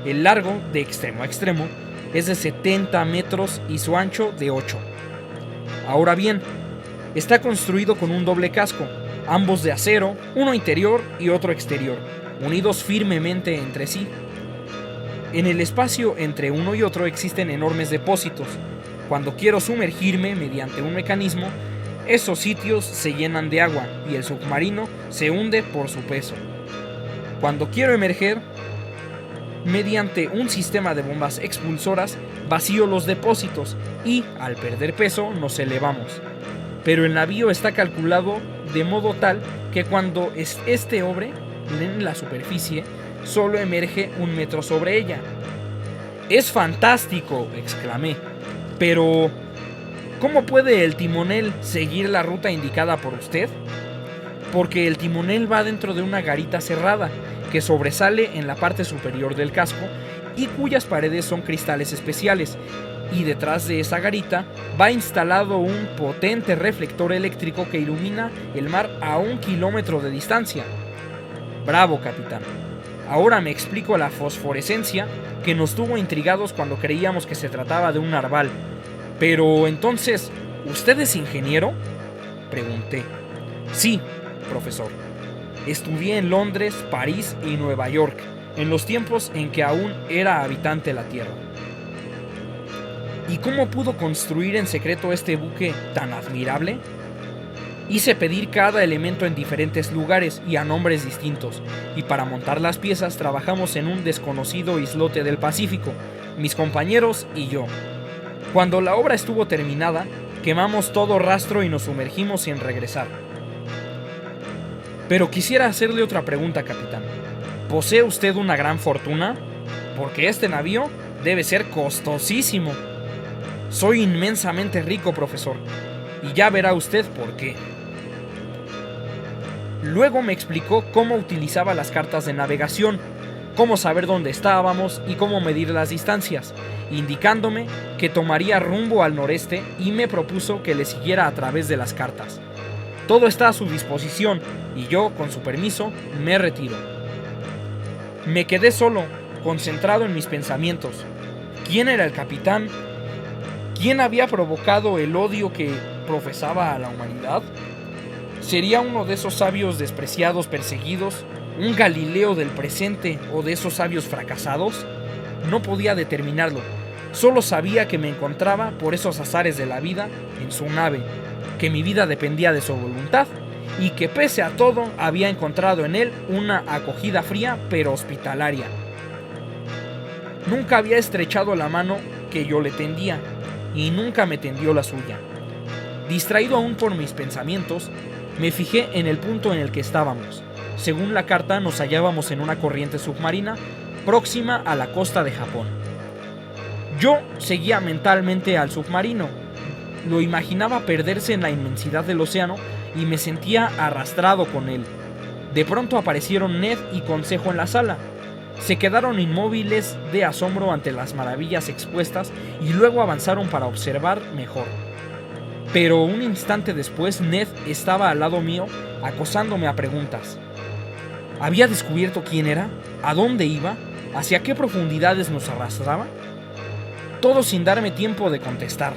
El largo, de extremo a extremo, es de 70 metros y su ancho de 8. Ahora bien, está construido con un doble casco, ambos de acero, uno interior y otro exterior, unidos firmemente entre sí. En el espacio entre uno y otro existen enormes depósitos. Cuando quiero sumergirme mediante un mecanismo, esos sitios se llenan de agua y el submarino se hunde por su peso. Cuando quiero emerger, mediante un sistema de bombas expulsoras, vacío los depósitos y, al perder peso, nos elevamos. Pero el navío está calculado de modo tal que cuando este obre en la superficie, solo emerge 1 metro sobre ella. ¡Es fantástico!, exclamé. Pero, ¿cómo puede el timonel seguir la ruta indicada por usted? Porque el timonel va dentro de una garita cerrada que sobresale en la parte superior del casco y cuyas paredes son cristales especiales, y detrás de esa garita va instalado un potente reflector eléctrico que ilumina el mar a 1 kilómetro de distancia. Bravo, capitán. Ahora me explico la fosforescencia que nos tuvo intrigados cuando creíamos que se trataba de un narval. Pero entonces, ¿usted es ingeniero?, pregunté. Sí, profesor. Estudié en Londres, París y Nueva York, en los tiempos en que aún era habitante de la Tierra. ¿Y cómo pudo construir en secreto este buque tan admirable? Hice pedir cada elemento en diferentes lugares y a nombres distintos, y para montar las piezas trabajamos en un desconocido islote del Pacífico, mis compañeros y yo. Cuando la obra estuvo terminada, quemamos todo rastro y nos sumergimos sin regresar. Pero quisiera hacerle otra pregunta, capitán. ¿Posee usted una gran fortuna? Porque este navío debe ser costosísimo. Soy inmensamente rico, profesor, y ya verá usted por qué. Luego me explicó cómo utilizaba las cartas de navegación, cómo saber dónde estábamos y cómo medir las distancias, indicándome que tomaría rumbo al noreste y me propuso que le siguiera a través de las cartas. Todo está a su disposición y yo, con su permiso, me retiro. Me quedé solo, concentrado en mis pensamientos. ¿Quién era el capitán? ¿Quién había provocado el odio que profesaba a la humanidad? ¿Sería uno de esos sabios despreciados, perseguidos? ¿Un Galileo del presente o de esos sabios fracasados? No podía determinarlo. Solo sabía que me encontraba, por esos azares de la vida, en su nave, que mi vida dependía de su voluntad y que pese a todo había encontrado en él una acogida fría pero hospitalaria. Nunca había estrechado la mano que yo le tendía y nunca me tendió la suya. Distraído aún por mis pensamientos, me fijé en el punto en el que estábamos. Según la carta, nos hallábamos en una corriente submarina próxima a la costa de Japón. Yo seguía mentalmente al submarino. Lo imaginaba perderse en la inmensidad del océano y me sentía arrastrado con él. De pronto aparecieron Ned y Consejo en la sala. Se quedaron inmóviles de asombro ante las maravillas expuestas y luego avanzaron para observar mejor. Pero un instante después Ned estaba al lado mío acosándome a preguntas. ¿Había descubierto quién era? ¿A dónde iba? ¿Hacia qué profundidades nos arrastraba? Todo sin darme tiempo de contestar.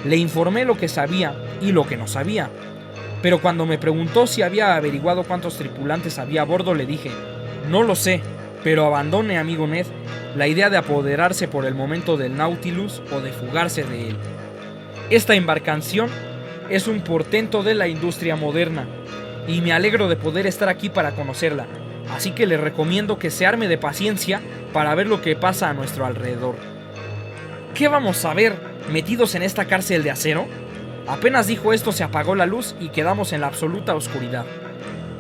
Le informé lo que sabía y lo que no sabía. Pero cuando me preguntó si había averiguado cuántos tripulantes había a bordo, le dije: no lo sé, pero abandone, amigo Ned, la idea de apoderarse por el momento del Nautilus o de fugarse de él. Esta embarcación es un portento de la industria moderna y me alegro de poder estar aquí para conocerla, así que le recomiendo que se arme de paciencia para ver lo que pasa a nuestro alrededor. ¿Qué vamos a ver metidos en esta cárcel de acero? Apenas dijo esto se apagó la luz y quedamos en la absoluta oscuridad.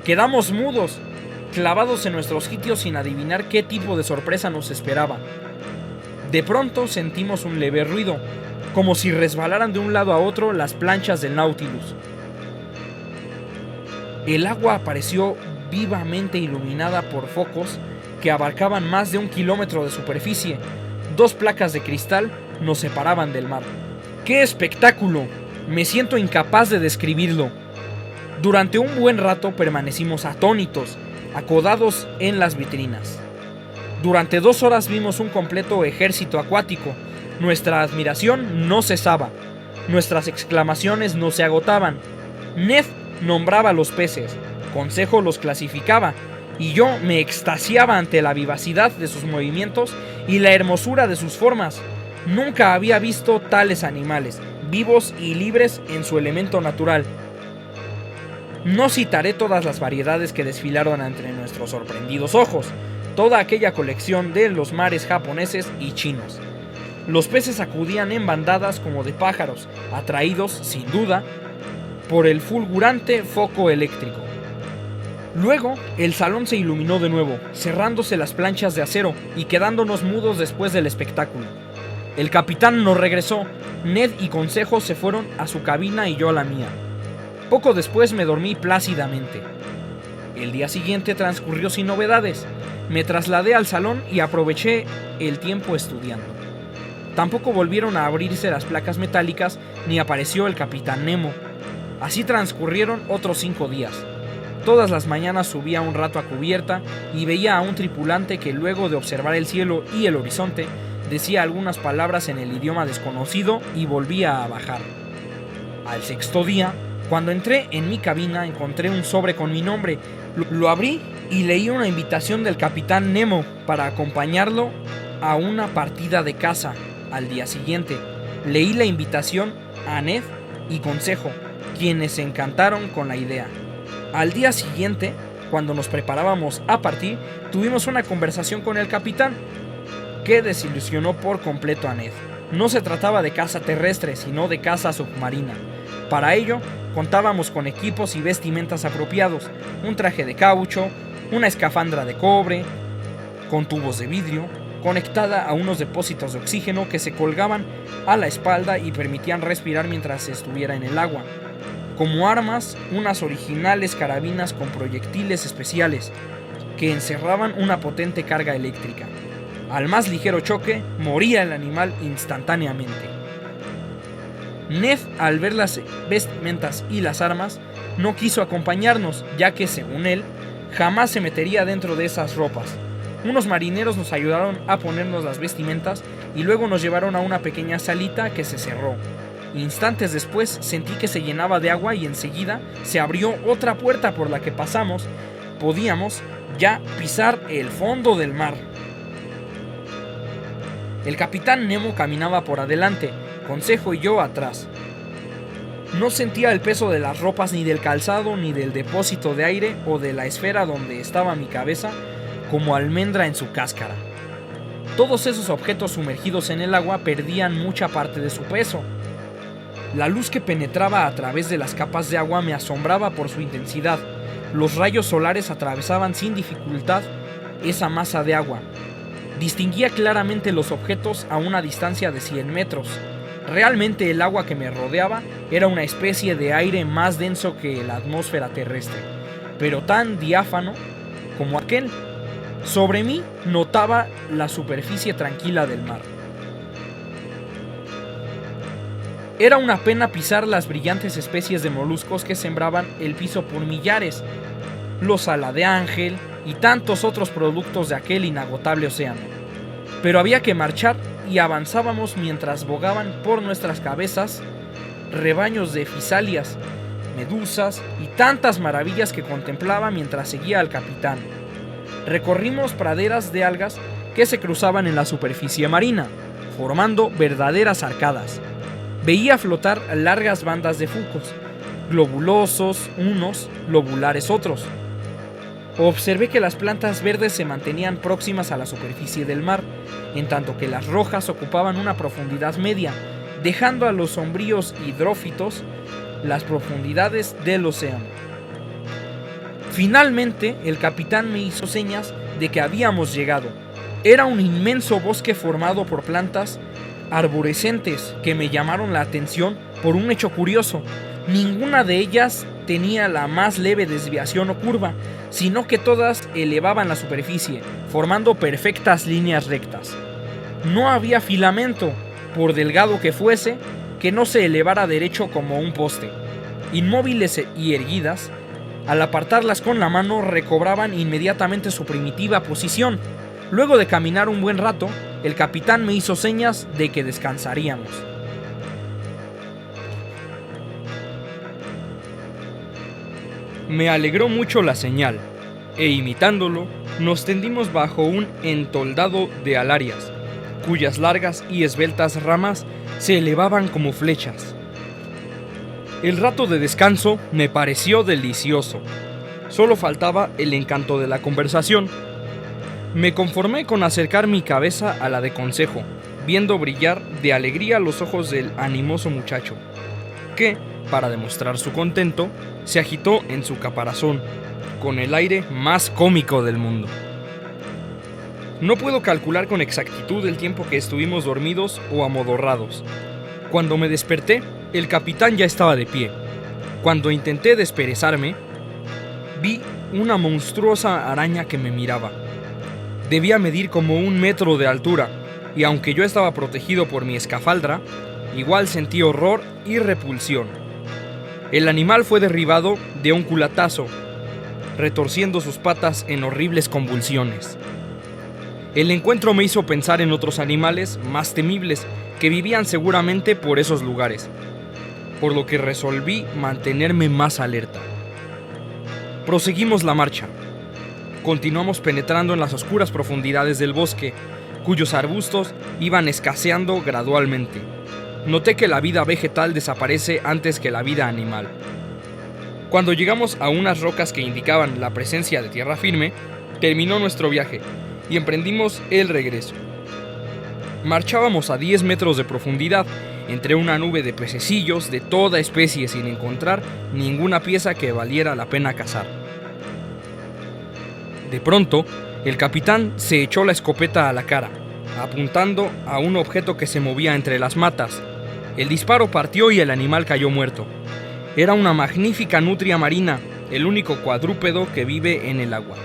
Quedamos mudos, clavados en nuestros sitios sin adivinar qué tipo de sorpresa nos esperaba. De pronto sentimos un leve ruido, como si resbalaran de un lado a otro las planchas del Nautilus. El agua apareció vivamente iluminada por focos que abarcaban más de 1 kilómetro de superficie. 2 placas de cristal nos separaban del mar. ¡Qué espectáculo! Me siento incapaz de describirlo. Durante un buen rato permanecimos atónitos, acodados en las vitrinas. Durante 2 horas vimos un completo ejército acuático. Nuestra admiración no cesaba. Nuestras exclamaciones no se agotaban. Ned nombraba los peces, Consejo los clasificaba, y yo me extasiaba ante la vivacidad de sus movimientos y la hermosura de sus formas. Nunca había visto tales animales, vivos y libres en su elemento natural. No citaré todas las variedades que desfilaron entre nuestros sorprendidos ojos, toda aquella colección de los mares japoneses y chinos. Los peces acudían en bandadas como de pájaros, atraídos, sin duda, por el fulgurante foco eléctrico. Luego, el salón se iluminó de nuevo, cerrándose las planchas de acero y quedándonos mudos después del espectáculo. El capitán nos regresó, Ned y Consejo se fueron a su cabina y yo a la mía. Poco después me dormí plácidamente. El día siguiente transcurrió sin novedades. Me trasladé al salón y aproveché el tiempo estudiando. Tampoco volvieron a abrirse las placas metálicas ni apareció el capitán Nemo. Así transcurrieron otros 5 días. Todas las mañanas subía un rato a cubierta y veía a un tripulante que luego de observar el cielo y el horizonte decía algunas palabras en el idioma desconocido y volvía a bajar. Al 6.º día, cuando entré en mi cabina, encontré un sobre con mi nombre. Lo abrí y leí una invitación del capitán Nemo para acompañarlo a una partida de caza. Al día siguiente, leí la invitación a Ned y Consejo, quienes se encantaron con la idea. Al día siguiente, cuando nos preparábamos a partir, tuvimos una conversación con el capitán, que desilusionó por completo a Ned. No se trataba de caza terrestre, sino de caza submarina. Para ello, contábamos con equipos y vestimentas apropiados, un traje de caucho, una escafandra de cobre, con tubos de vidrio, conectada a unos depósitos de oxígeno que se colgaban a la espalda y permitían respirar mientras se estuviera en el agua. Como armas, unas originales carabinas con proyectiles especiales que encerraban una potente carga eléctrica. Al más ligero choque, moría el animal instantáneamente. Ned, al ver las vestimentas y las armas, no quiso acompañarnos, ya que, según él, jamás se metería dentro de esas ropas. Unos marineros nos ayudaron a ponernos las vestimentas y luego nos llevaron a una pequeña salita que se cerró. Instantes después sentí que se llenaba de agua y enseguida se abrió otra puerta por la que podíamos ya pisar el fondo del mar. El capitán Nemo caminaba por adelante, Consejo y yo atrás. No sentía el peso de las ropas, ni del calzado, ni del depósito de aire o de la esfera donde estaba mi cabeza, como almendra en su cáscara. Todos esos objetos sumergidos en el agua perdían mucha parte de su peso. La luz que penetraba a través de las capas de agua me asombraba por su intensidad. Los rayos solares atravesaban sin dificultad esa masa de agua. Distinguía claramente los objetos a una distancia de 100 metros. Realmente el agua que me rodeaba era una especie de aire más denso que la atmósfera terrestre, pero tan diáfano como aquel. Sobre mí notaba la superficie tranquila del mar. Era una pena pisar las brillantes especies de moluscos que sembraban el piso por millares, los ala de ángel y tantos otros productos de aquel inagotable océano. Pero había que marchar y avanzábamos mientras bogaban por nuestras cabezas rebaños de fisalias, medusas y tantas maravillas que contemplaba mientras seguía al capitán. Recorrimos praderas de algas que se cruzaban en la superficie marina, formando verdaderas arcadas. Veía flotar largas bandas de fucos, globulosos unos, lobulares otros. Observé que las plantas verdes se mantenían próximas a la superficie del mar, en tanto que las rojas ocupaban una profundidad media, dejando a los sombríos hidrófitos las profundidades del océano. Finalmente, el capitán me hizo señas de que habíamos llegado. Era un inmenso bosque formado por plantas arborescentes que me llamaron la atención por un hecho curioso. Ninguna de ellas tenía la más leve desviación o curva, sino que todas elevaban la superficie, formando perfectas líneas rectas. No había filamento, por delgado que fuese, que no se elevara derecho como un poste. Inmóviles y erguidas, al apartarlas con la mano recobraban inmediatamente su primitiva posición. Luego de caminar un buen rato, el capitán me hizo señas de que descansaríamos. Me alegró mucho la señal, e imitándolo, nos tendimos bajo un entoldado de alarias, cuyas largas y esbeltas ramas se elevaban como flechas. El rato de descanso me pareció delicioso. Solo faltaba el encanto de la conversación. Me conformé con acercar mi cabeza a la de Consejo, viendo brillar de alegría los ojos del animoso muchacho, que, para demostrar su contento, se agitó en su caparazón, con el aire más cómico del mundo. No puedo calcular con exactitud el tiempo que estuvimos dormidos o amodorrados. Cuando me desperté, el capitán ya estaba de pie. Cuando intenté desperezarme, vi una monstruosa araña que me miraba. Debía medir como 1 metro de altura, y aunque yo estaba protegido por mi escafandra, igual sentí horror y repulsión. El animal fue derribado de un culatazo, retorciendo sus patas en horribles convulsiones. El encuentro me hizo pensar en otros animales más temibles que vivían seguramente por esos lugares, por lo que resolví mantenerme más alerta. Proseguimos la marcha. Continuamos penetrando en las oscuras profundidades del bosque, cuyos arbustos iban escaseando gradualmente. Noté que la vida vegetal desaparece antes que la vida animal. Cuando llegamos a unas rocas que indicaban la presencia de tierra firme, terminó nuestro viaje y emprendimos el regreso. Marchábamos a 10 metros de profundidad entre una nube de pececillos de toda especie sin encontrar ninguna pieza que valiera la pena cazar. De pronto, el capitán se echó la escopeta a la cara, apuntando a un objeto que se movía entre las matas. El disparo partió y el animal cayó muerto. Era una magnífica nutria marina, el único cuadrúpedo que vive en el agua.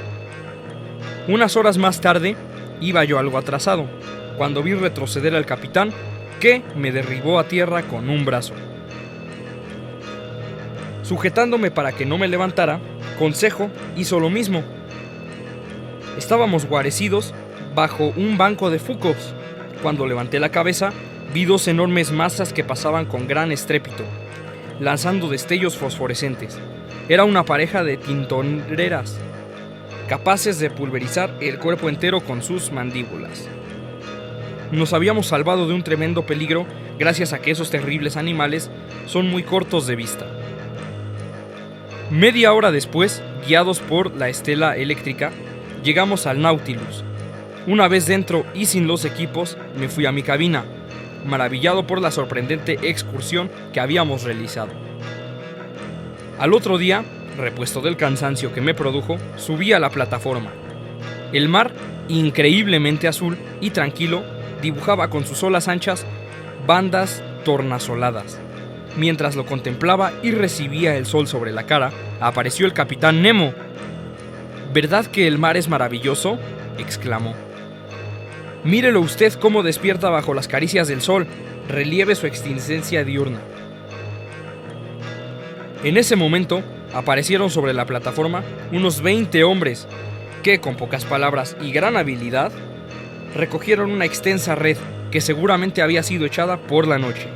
Unas horas más tarde, iba yo algo atrasado, cuando vi retroceder al capitán, que me derribó a tierra con un brazo. Sujetándome para que no me levantara, Consejo hizo lo mismo. Estábamos guarecidos bajo un banco de fucos. Cuando levanté la cabeza, vi dos enormes masas que pasaban con gran estrépito, lanzando destellos fosforescentes. Era una pareja de tintoreras, capaces de pulverizar el cuerpo entero con sus mandíbulas. Nos habíamos salvado de un tremendo peligro gracias a que esos terribles animales son muy cortos de vista. Media hora después, guiados por la estela eléctrica, llegamos al Nautilus. Una vez dentro y sin los equipos, me fui a mi cabina, maravillado por la sorprendente excursión que habíamos realizado. Al otro día, repuesto del cansancio que me produjo, subí a la plataforma. El mar, increíblemente azul y tranquilo, dibujaba con sus olas anchas bandas tornasoladas. Mientras lo contemplaba y recibía el sol sobre la cara, apareció el capitán Nemo. ¿Verdad que el mar es maravilloso?, exclamó. Mírelo usted cómo despierta bajo las caricias del sol, relieve su existencia diurna. En ese momento aparecieron sobre la plataforma unos 20 hombres que, con pocas palabras y gran habilidad, recogieron una extensa red que seguramente había sido echada por la noche.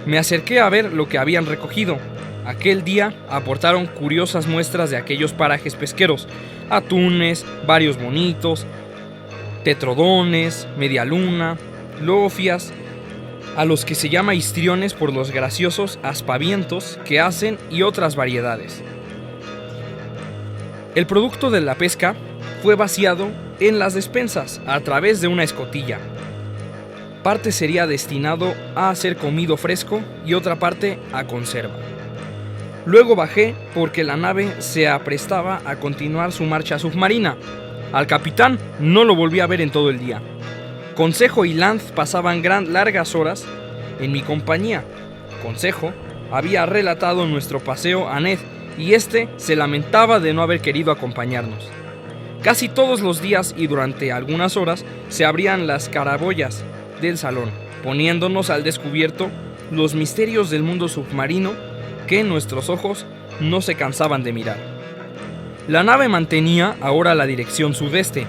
Me acerqué a ver lo que habían recogido. Aquel día aportaron curiosas muestras de aquellos parajes pesqueros: atunes, varios bonitos, tetrodones, medialuna, lofias, a los que se llama histriones por los graciosos aspavientos que hacen, y otras variedades. El producto de la pesca fue vaciado en las despensas a través de una escotilla. Parte sería destinado a ser comido fresco y otra parte a conserva. Luego bajé porque la nave se aprestaba a continuar su marcha submarina. Al capitán no lo volví a ver en todo el día. Consejo y Lance pasaban largas horas en mi compañía. Consejo había relatado nuestro paseo a Ned y este se lamentaba de no haber querido acompañarnos. Casi todos los días y durante algunas horas se abrían las claraboyas del salón, poniéndonos al descubierto los misterios del mundo submarino que nuestros ojos no se cansaban de mirar. La nave mantenía ahora la dirección sudeste.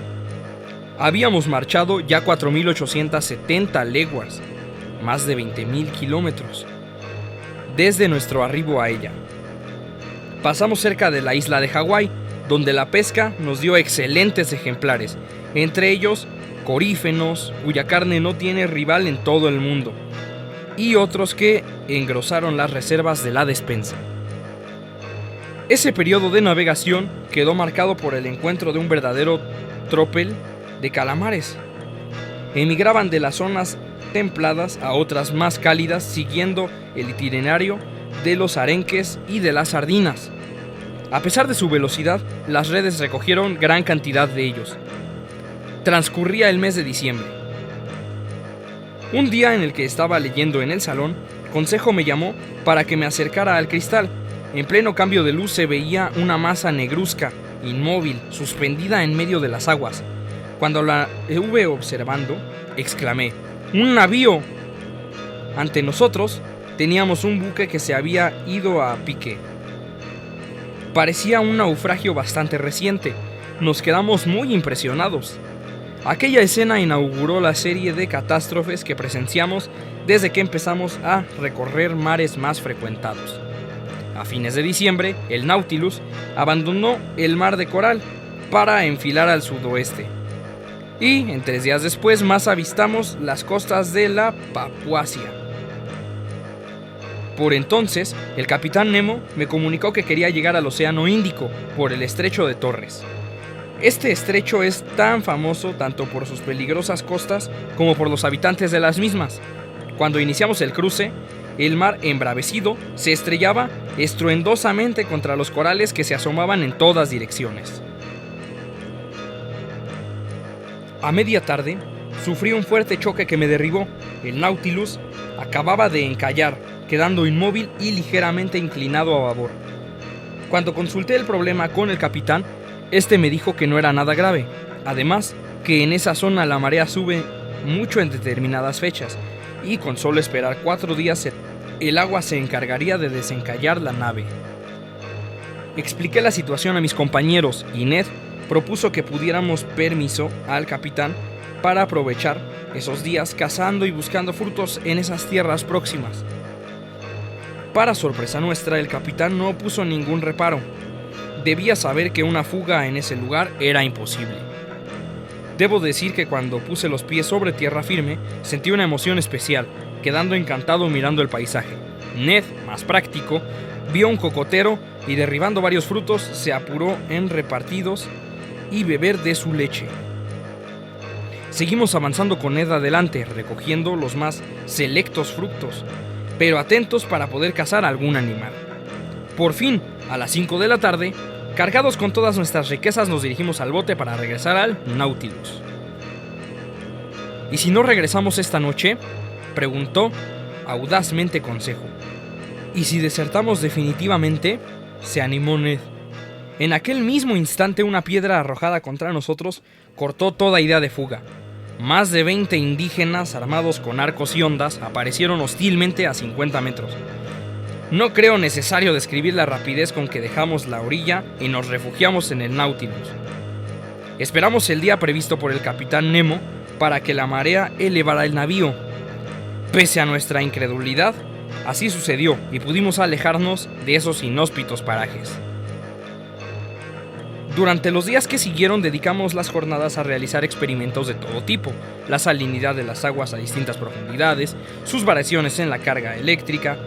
Habíamos marchado ya 4.870 leguas, más de 20.000 kilómetros, desde nuestro arribo a ella. Pasamos cerca de la isla de Hawái, donde la pesca nos dio excelentes ejemplares, entre ellos corífenos, cuya carne no tiene rival en todo el mundo, y otros que engrosaron las reservas de la despensa. Ese periodo de navegación quedó marcado por el encuentro de un verdadero tropel de calamares. Emigraban de las zonas templadas a otras más cálidas, siguiendo el itinerario de los arenques y de las sardinas. A pesar de su velocidad, las redes recogieron gran cantidad de ellos. Transcurría el mes de diciembre. Un día en el que estaba leyendo en el salón, Consejo me llamó para que me acercara al cristal. En pleno cambio de luz se veía una masa negruzca, inmóvil, suspendida en medio de las aguas. Cuando la hube observando, exclamé: ¡un navío! Ante nosotros teníamos un buque que se había ido a pique. Parecía un naufragio bastante reciente. Nos quedamos muy impresionados. Aquella escena inauguró la serie de catástrofes que presenciamos desde que empezamos a recorrer mares más frecuentados. A fines de diciembre, el Nautilus abandonó el mar de Coral para enfilar al sudoeste. Y en 3 días después más avistamos las costas de la Papuasia. Por entonces, el capitán Nemo me comunicó que quería llegar al Océano Índico por el estrecho de Torres. Este estrecho es tan famoso tanto por sus peligrosas costas como por los habitantes de las mismas. Cuando iniciamos el cruce, el mar embravecido se estrellaba estruendosamente contra los corales que se asomaban en todas direcciones. A media tarde, sufrí un fuerte choque que me derribó. El Nautilus acababa de encallar, quedando inmóvil y ligeramente inclinado a babor. Cuando consulté el problema con el capitán, este me dijo que no era nada grave. Además, que en esa zona la marea sube mucho en determinadas fechas, y con solo esperar 4 días el agua se encargaría de desencallar la nave. Expliqué la situación a mis compañeros y Ned propuso que pudiéramos permiso al capitán para aprovechar esos días cazando y buscando frutos en esas tierras próximas. Para sorpresa nuestra, el capitán no puso ningún reparo. Debía saber que una fuga en ese lugar era imposible. Debo decir que cuando puse los pies sobre tierra firme, sentí una emoción especial, quedando encantado mirando el paisaje. Ned, más práctico, vio un cocotero y derribando varios frutos, se apuró en repartidos y beber de su leche. Seguimos avanzando con Ned adelante, recogiendo los más selectos frutos, pero atentos para poder cazar algún animal. Por fin, a las 5 de la tarde, cargados con todas nuestras riquezas, nos dirigimos al bote para regresar al Nautilus. ¿Y si no regresamos esta noche?, preguntó audazmente Consejo. ¿Y si desertamos definitivamente?, se animó Ned. En aquel mismo instante, una piedra arrojada contra nosotros cortó toda idea de fuga. Más de 20 indígenas armados con arcos y hondas aparecieron hostilmente a 50 metros. No creo necesario describir la rapidez con que dejamos la orilla y nos refugiamos en el Nautilus. Esperamos el día previsto por el capitán Nemo para que la marea elevara el navío. Pese a nuestra incredulidad, así sucedió y pudimos alejarnos de esos inhóspitos parajes. Durante los días que siguieron dedicamos las jornadas a realizar experimentos de todo tipo, la salinidad de las aguas a distintas profundidades, sus variaciones en la carga eléctrica,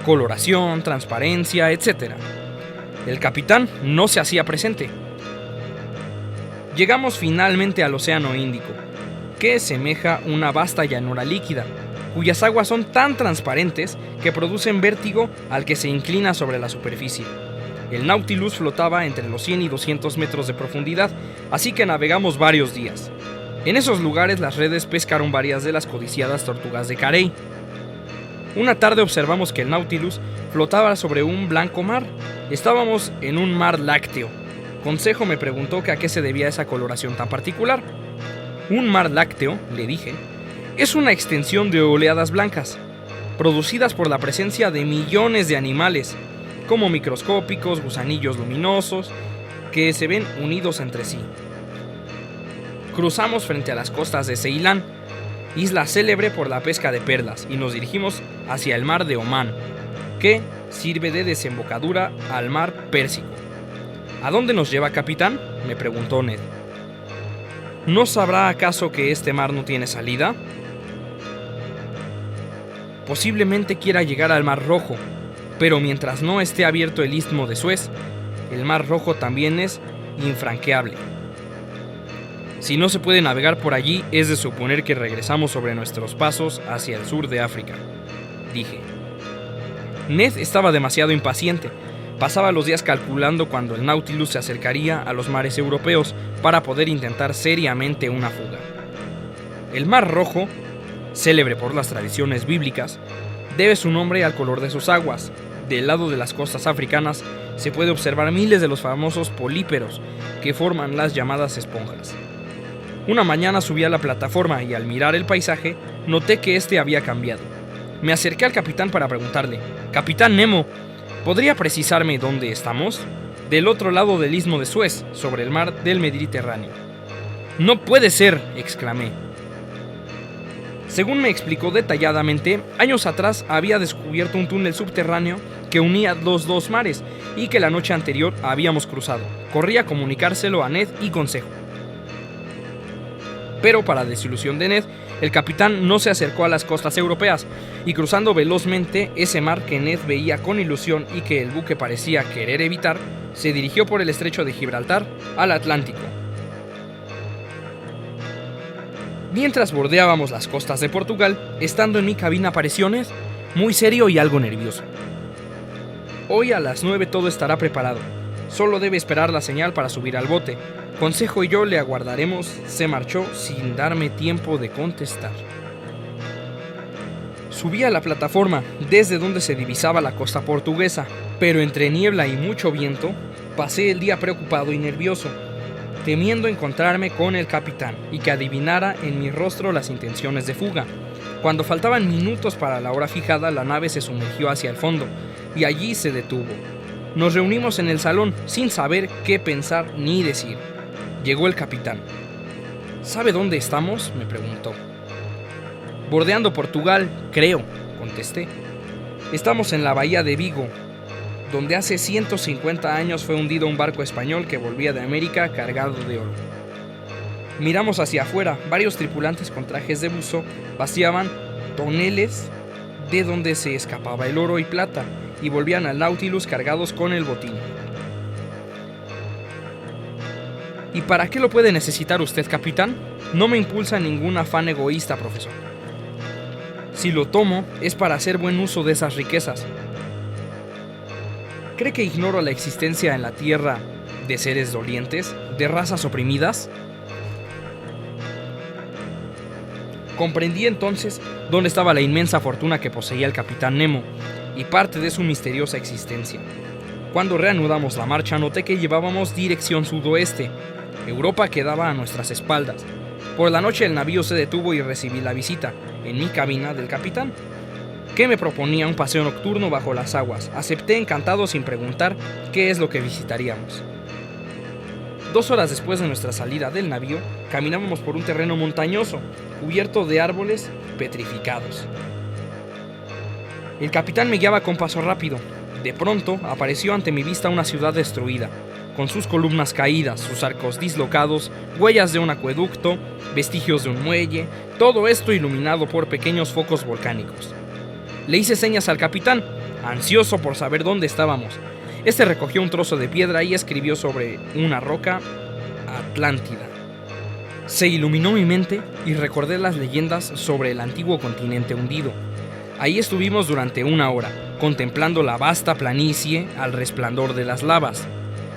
coloración, transparencia, etc. El capitán no se hacía presente. Llegamos finalmente al Océano Índico, que semeja una vasta llanura líquida, cuyas aguas son tan transparentes que producen vértigo al que se inclina sobre la superficie. El Nautilus flotaba entre los 100 y 200 metros de profundidad, así que navegamos varios días. En esos lugares las redes pescaron varias de las codiciadas tortugas de Carey. Una tarde observamos que el Nautilus flotaba sobre un blanco mar. Estábamos en un mar lácteo. Consejo me preguntó que a qué se debía esa coloración tan particular. Un mar lácteo, le dije, es una extensión de oleadas blancas, producidas por la presencia de millones de animales, como microscópicos gusanillos luminosos, que se ven unidos entre sí. Cruzamos frente a las costas de Ceilán, isla célebre por la pesca de perlas, y nos dirigimos hacia el mar de Omán, que sirve de desembocadura al mar Pérsico. ¿A dónde nos lleva, capitán?, me preguntó Ned. ¿No sabrá acaso que este mar no tiene salida? Posiblemente quiera llegar al Mar Rojo, pero mientras no esté abierto el istmo de Suez, el Mar Rojo también es infranqueable. Si no se puede navegar por allí, es de suponer que regresamos sobre nuestros pasos hacia el sur de África, dije. Ned estaba demasiado impaciente. Pasaba los días calculando cuando el Nautilus se acercaría a los mares europeos para poder intentar seriamente una fuga. El Mar Rojo, célebre por las tradiciones bíblicas, debe su nombre al color de sus aguas. Del lado de las costas africanas se puede observar miles de los famosos políperos que forman las llamadas esponjas. Una mañana subí a la plataforma y al mirar el paisaje noté que este había cambiado. Me acerqué al capitán para preguntarle: «Capitán Nemo, ¿podría precisarme dónde estamos?» «Del otro lado del istmo de Suez, sobre el mar del Mediterráneo». «No puede ser», exclamé. Según me explicó detalladamente, años atrás había descubierto un túnel subterráneo que unía los dos mares y que la noche anterior habíamos cruzado. Corría a comunicárselo a Ned y Consejo. Pero para desilusión de Ned, el capitán no se acercó a las costas europeas y cruzando velozmente ese mar que Ned veía con ilusión y que el buque parecía querer evitar, se dirigió por el estrecho de Gibraltar al Atlántico. Mientras bordeábamos las costas de Portugal, estando en mi cabina apareció Ned, muy serio y algo nervioso. Hoy a las 9 todo estará preparado. Solo debe esperar la señal para subir al bote. Consejo y yo le aguardaremos. Se marchó sin darme tiempo de contestar. Subí a la plataforma, desde donde se divisaba la costa portuguesa, pero entre niebla y mucho viento, pasé el día preocupado y nervioso, temiendo encontrarme con el capitán y que adivinara en mi rostro las intenciones de fuga. Cuando faltaban minutos para la hora fijada, la nave se sumergió hacia el fondo y allí se detuvo. Nos reunimos en el salón sin saber qué pensar ni decir. Llegó el capitán. ¿Sabe dónde estamos?, me preguntó. Bordeando Portugal, creo, contesté. Estamos en la bahía de Vigo, donde hace 150 años fue hundido un barco español que volvía de América cargado de oro. Miramos hacia afuera. Varios tripulantes con trajes de buzo vaciaban toneles de donde se escapaba el oro y plata y volvían al Nautilus cargados con el botín. ¿Y para qué lo puede necesitar usted, capitán? No me impulsa ningún afán egoísta, profesor. Si lo tomo, es para hacer buen uso de esas riquezas. ¿Cree que ignoro la existencia en la Tierra de seres dolientes, de razas oprimidas? Comprendí entonces dónde estaba la inmensa fortuna que poseía el capitán Nemo y parte de su misteriosa existencia. Cuando reanudamos la marcha, noté que llevábamos dirección sudoeste. Europa quedaba a nuestras espaldas. Por la noche el navío se detuvo y recibí la visita, en mi cabina, del capitán, que me proponía un paseo nocturno bajo las aguas. Acepté encantado sin preguntar qué es lo que visitaríamos. 2 horas después de nuestra salida del navío, caminábamos por un terreno montañoso, cubierto de árboles petrificados. El capitán me guiaba con paso rápido. De pronto apareció ante mi vista una ciudad destruida, con sus columnas caídas, sus arcos dislocados, huellas de un acueducto, vestigios de un muelle, todo esto iluminado por pequeños focos volcánicos. Le hice señas al capitán, ansioso por saber dónde estábamos. Este recogió un trozo de piedra y escribió sobre una roca: Atlántida. Se iluminó mi mente y recordé las leyendas sobre el antiguo continente hundido. Ahí estuvimos durante 1 hora, contemplando la vasta planicie al resplandor de las lavas.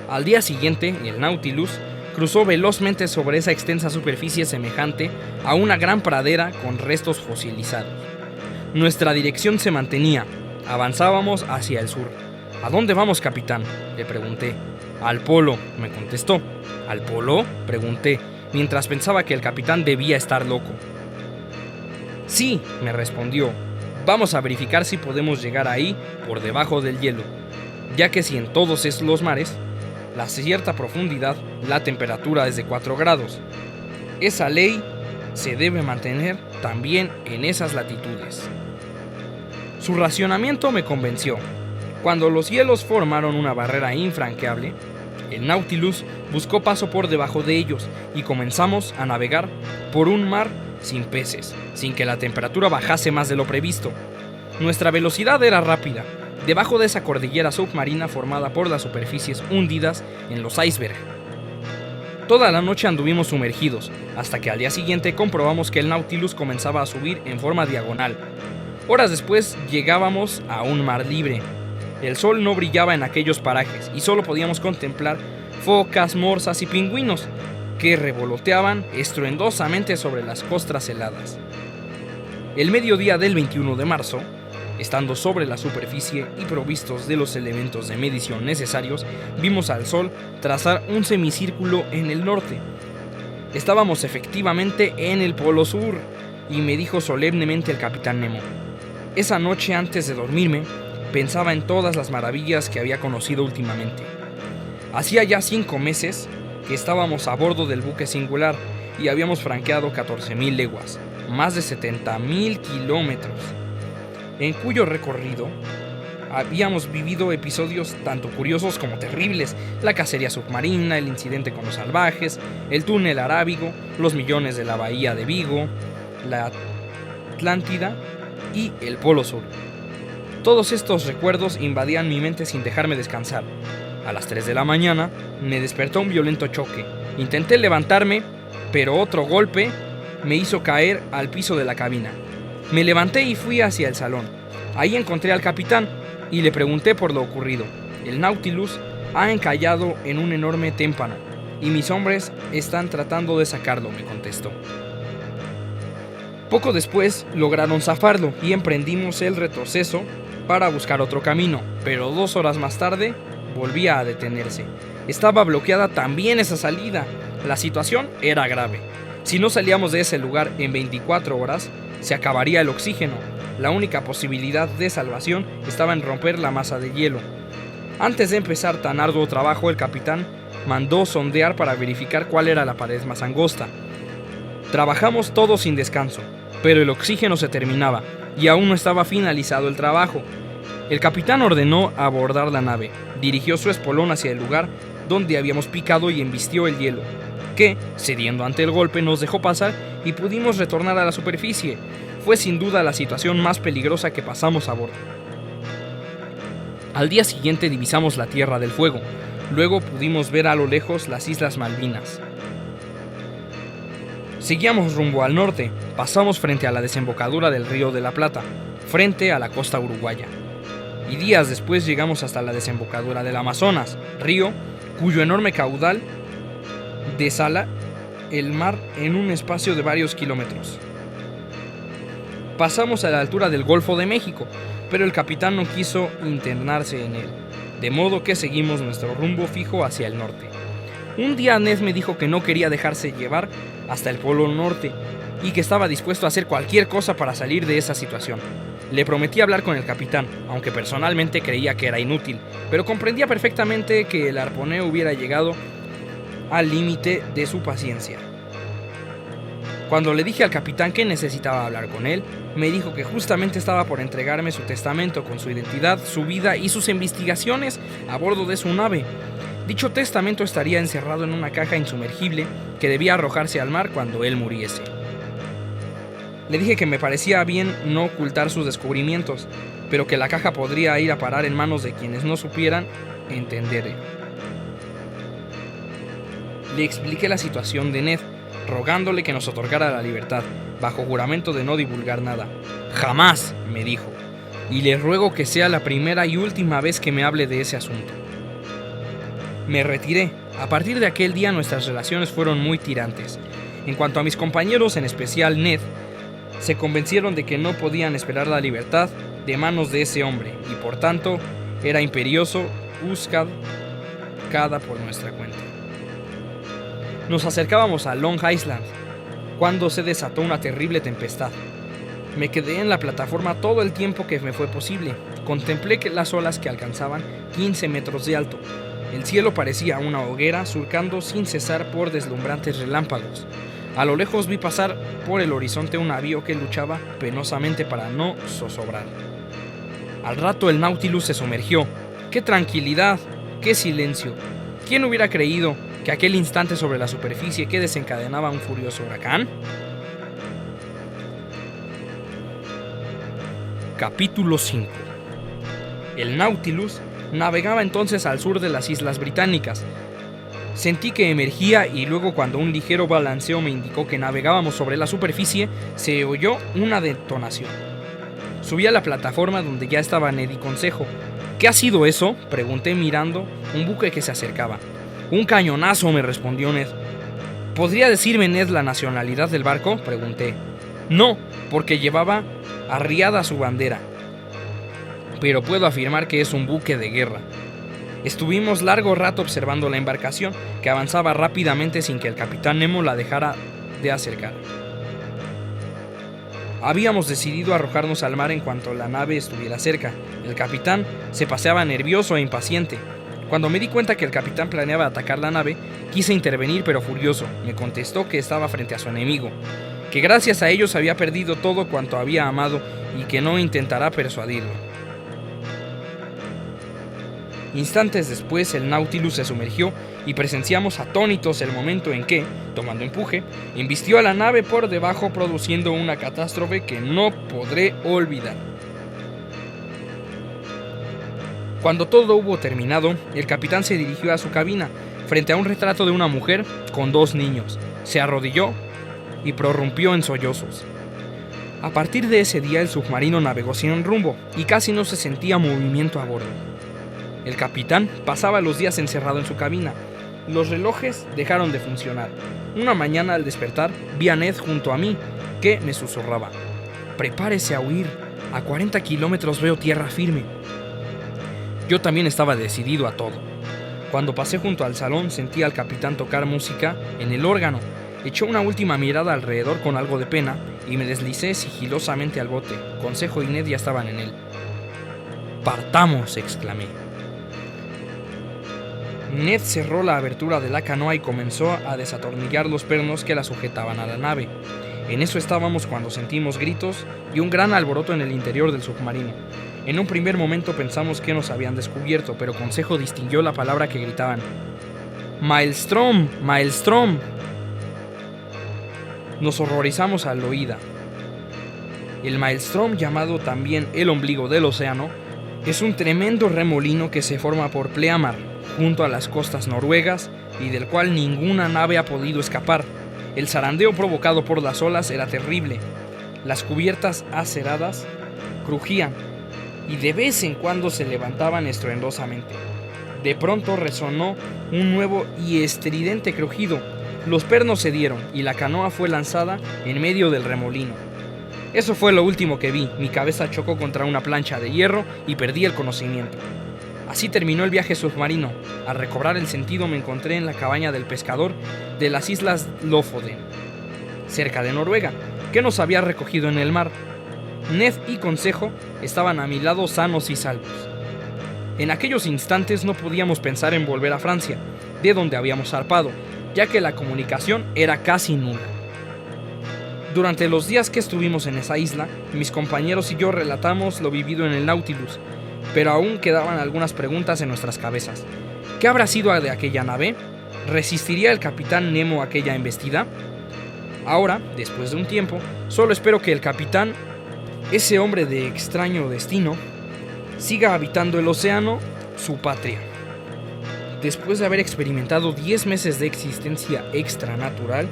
Al día siguiente, el Nautilus cruzó velozmente sobre esa extensa superficie semejante a una gran pradera con restos fosilizados. Nuestra dirección se mantenía. Avanzábamos hacia el sur. ¿A dónde vamos, capitán?, le pregunté. Al polo, me contestó. ¿Al polo?, pregunté, mientras pensaba que el capitán debía estar loco. Sí, me respondió. Vamos a verificar si podemos llegar ahí por debajo del hielo, ya que si en todos los mares, a cierta profundidad, la temperatura es de 4 grados. Esa ley se debe mantener también en esas latitudes. Su racionamiento me convenció. Cuando los hielos formaron una barrera infranqueable, el Nautilus buscó paso por debajo de ellos y comenzamos a navegar por un mar sin peces, sin que la temperatura bajase más de lo previsto. Nuestra velocidad era rápida, debajo de esa cordillera submarina formada por las superficies hundidas en los icebergs. Toda la noche anduvimos sumergidos, hasta que al día siguiente comprobamos que el Nautilus comenzaba a subir en forma diagonal. Horas después llegábamos a un mar libre. El sol no brillaba en aquellos parajes y solo podíamos contemplar focas, morsas y pingüinos que revoloteaban estruendosamente sobre las costras heladas. El mediodía del 21 de marzo, estando sobre la superficie y provistos de los elementos de medición necesarios, vimos al sol trazar un semicírculo en el norte. Estábamos efectivamente en el polo sur, y me dijo solemnemente el capitán Nemo. Esa noche, antes de dormirme, pensaba en todas las maravillas que había conocido últimamente. Hacía ya 5 meses que estábamos a bordo del buque singular y habíamos franqueado 14.000 leguas, más de 70.000 kilómetros, en cuyo recorrido habíamos vivido episodios tanto curiosos como terribles: la cacería submarina, el incidente con los salvajes, el túnel arábigo, los millones de la bahía de Vigo, la Atlántida y el Polo Sur. Todos estos recuerdos invadían mi mente sin dejarme descansar. A las 3 de la mañana me despertó un violento choque. Intenté levantarme, pero otro golpe me hizo caer al piso de la cabina. Me levanté y fui hacia el salón. Ahí encontré al capitán y le pregunté por lo ocurrido. El Nautilus ha encallado en un enorme témpano y mis hombres están tratando de sacarlo, me contestó. Poco después lograron zafarlo y emprendimos el retroceso para buscar otro camino, pero 2 horas más tarde volvía a detenerse. Estaba bloqueada también esa salida. La situación era grave. Si no salíamos de ese lugar en 24 horas, se acabaría el oxígeno. La única posibilidad de salvación estaba en romper la masa de hielo. Antes de empezar tan arduo trabajo, el capitán mandó sondear para verificar cuál era la pared más angosta. Trabajamos todos sin descanso, pero el oxígeno se terminaba y aún no estaba finalizado el trabajo. El capitán ordenó abordar la nave, dirigió su espolón hacia el lugar donde habíamos picado y embistió el hielo, que, cediendo ante el golpe, nos dejó pasar y pudimos retornar a la superficie. Fue sin duda la situación más peligrosa que pasamos a bordo. Al día siguiente divisamos la Tierra del Fuego. Luego pudimos ver a lo lejos las Islas Malvinas. Seguíamos rumbo al norte, pasamos frente a la desembocadura del Río de la Plata, frente a la costa uruguaya. Y días después llegamos hasta la desembocadura del Amazonas, río cuyo enorme caudal desala el mar en un espacio de varios kilómetros. Pasamos a la altura del Golfo de México, pero el capitán no quiso internarse en él, de modo que seguimos nuestro rumbo fijo hacia el norte. Un día Ned me dijo que no quería dejarse llevar hasta el Polo Norte y que estaba dispuesto a hacer cualquier cosa para salir de esa situación. Le prometí hablar con el capitán, aunque personalmente creía que era inútil, pero comprendía perfectamente que el arponeo hubiera llegado al límite de su paciencia. Cuando le dije al capitán que necesitaba hablar con él, me dijo que justamente estaba por entregarme su testamento con su identidad, su vida y sus investigaciones a bordo de su nave. Dicho testamento estaría encerrado en una caja insumergible que debía arrojarse al mar cuando él muriese. Le dije que me parecía bien no ocultar sus descubrimientos, pero que la caja podría ir a parar en manos de quienes no supieran entender. Le expliqué la situación de Ned, rogándole que nos otorgara la libertad, bajo juramento de no divulgar nada. «Jamás», me dijo, «y le ruego que sea la primera y última vez que me hable de ese asunto». Me retiré. A partir de aquel día nuestras relaciones fueron muy tirantes. En cuanto a mis compañeros, en especial Ned, se convencieron de que no podían esperar la libertad de manos de ese hombre y por tanto era imperioso buscar cada por nuestra cuenta. Nos acercábamos a Long Island cuando se desató una terrible tempestad. Me quedé en la plataforma todo el tiempo que me fue posible. Contemplé las olas que alcanzaban 15 metros de alto. El cielo parecía una hoguera surcando sin cesar por deslumbrantes relámpagos. A lo lejos vi pasar por el horizonte un navío que luchaba penosamente para no zozobrar. Al rato el Nautilus se sumergió. ¡Qué tranquilidad! ¡Qué silencio! ¿Quién hubiera creído que aquel instante sobre la superficie que desencadenaba un furioso huracán? Capítulo 5. El Nautilus navegaba entonces al sur de las Islas Británicas. Sentí que emergía y luego, cuando un ligero balanceo me indicó que navegábamos sobre la superficie, se oyó una detonación. Subí a la plataforma donde ya estaba Ned y Consejo. «¿Qué ha sido eso?», pregunté mirando un buque que se acercaba. «Un cañonazo», me respondió Ned. «¿Podría decirme, Ned, la nacionalidad del barco?», pregunté. «No, porque llevaba arriada su bandera. Pero puedo afirmar que es un buque de guerra». Estuvimos largo rato observando la embarcación, que avanzaba rápidamente sin que el capitán Nemo la dejara de acercar. Habíamos decidido arrojarnos al mar en cuanto la nave estuviera cerca. El capitán se paseaba nervioso e impaciente. Cuando me di cuenta que el capitán planeaba atacar la nave, quise intervenir, pero furioso. Me contestó que estaba frente a su enemigo, que gracias a ellos había perdido todo cuanto había amado y que no intentará persuadirlo. Instantes después el Nautilus se sumergió y presenciamos atónitos el momento en que, tomando empuje, embistió a la nave por debajo, produciendo una catástrofe que no podré olvidar. Cuando todo hubo terminado, el capitán se dirigió a su cabina, frente a un retrato de una mujer con 2 niños. Se arrodilló y prorrumpió en sollozos. A partir de ese día el submarino navegó sin rumbo y casi no se sentía movimiento a bordo. El capitán pasaba los días encerrado en su cabina. Los relojes dejaron de funcionar. Una mañana al despertar vi a Ned junto a mí, que me susurraba: «Prepárese a huir, a 40 kilómetros veo tierra firme». Yo también estaba decidido a todo. Cuando pasé junto al salón sentí al capitán tocar música en el órgano. Echó una última mirada alrededor con algo de pena y me deslicé sigilosamente al bote. Consejo y Ned ya estaban en él. «¡Partamos!», exclamé. Ned cerró la abertura de la canoa y comenzó a desatornillar los pernos que la sujetaban a la nave. En eso estábamos cuando sentimos gritos y un gran alboroto en el interior del submarino. En un primer momento pensamos que nos habían descubierto, pero Consejo distinguió la palabra que gritaban: «¡Maelstrom! ¡Maelstrom!». Nos horrorizamos al oída. El Maelstrom, llamado también el ombligo del océano, es un tremendo remolino que se forma por pleamar, junto a las costas noruegas, y del cual ninguna nave ha podido escapar. El zarandeo provocado por las olas era terrible. Las cubiertas aceradas crujían, y de vez en cuando se levantaban estruendosamente. De pronto resonó un nuevo y estridente crujido. Los pernos cedieron y la canoa fue lanzada en medio del remolino. Eso fue lo último que vi. Mi cabeza chocó contra una plancha de hierro y perdí el conocimiento. Así terminó el viaje submarino. Al recobrar el sentido me encontré en la cabaña del pescador de las islas Lofoden, cerca de Noruega, que nos había recogido en el mar. Ned y Consejo estaban a mi lado sanos y salvos. En aquellos instantes no podíamos pensar en volver a Francia, de donde habíamos zarpado, ya que la comunicación era casi nula. Durante los días que estuvimos en esa isla, mis compañeros y yo relatamos lo vivido en el Nautilus, pero aún quedaban algunas preguntas en nuestras cabezas. ¿Qué habrá sido de aquella nave? ¿Resistiría el capitán Nemo a aquella embestida? Ahora, después de un tiempo, solo espero que el capitán, ese hombre de extraño destino, siga habitando el océano, su patria. Después de haber experimentado 10 meses de existencia extranatural,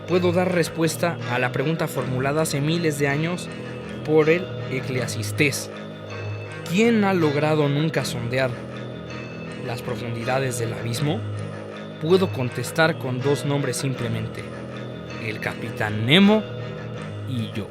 puedo dar respuesta a la pregunta formulada hace miles de años por el Eclesiastés. ¿Quién ha logrado nunca sondear las profundidades del abismo? Puedo contestar con 2 nombres simplemente: el capitán Nemo y yo.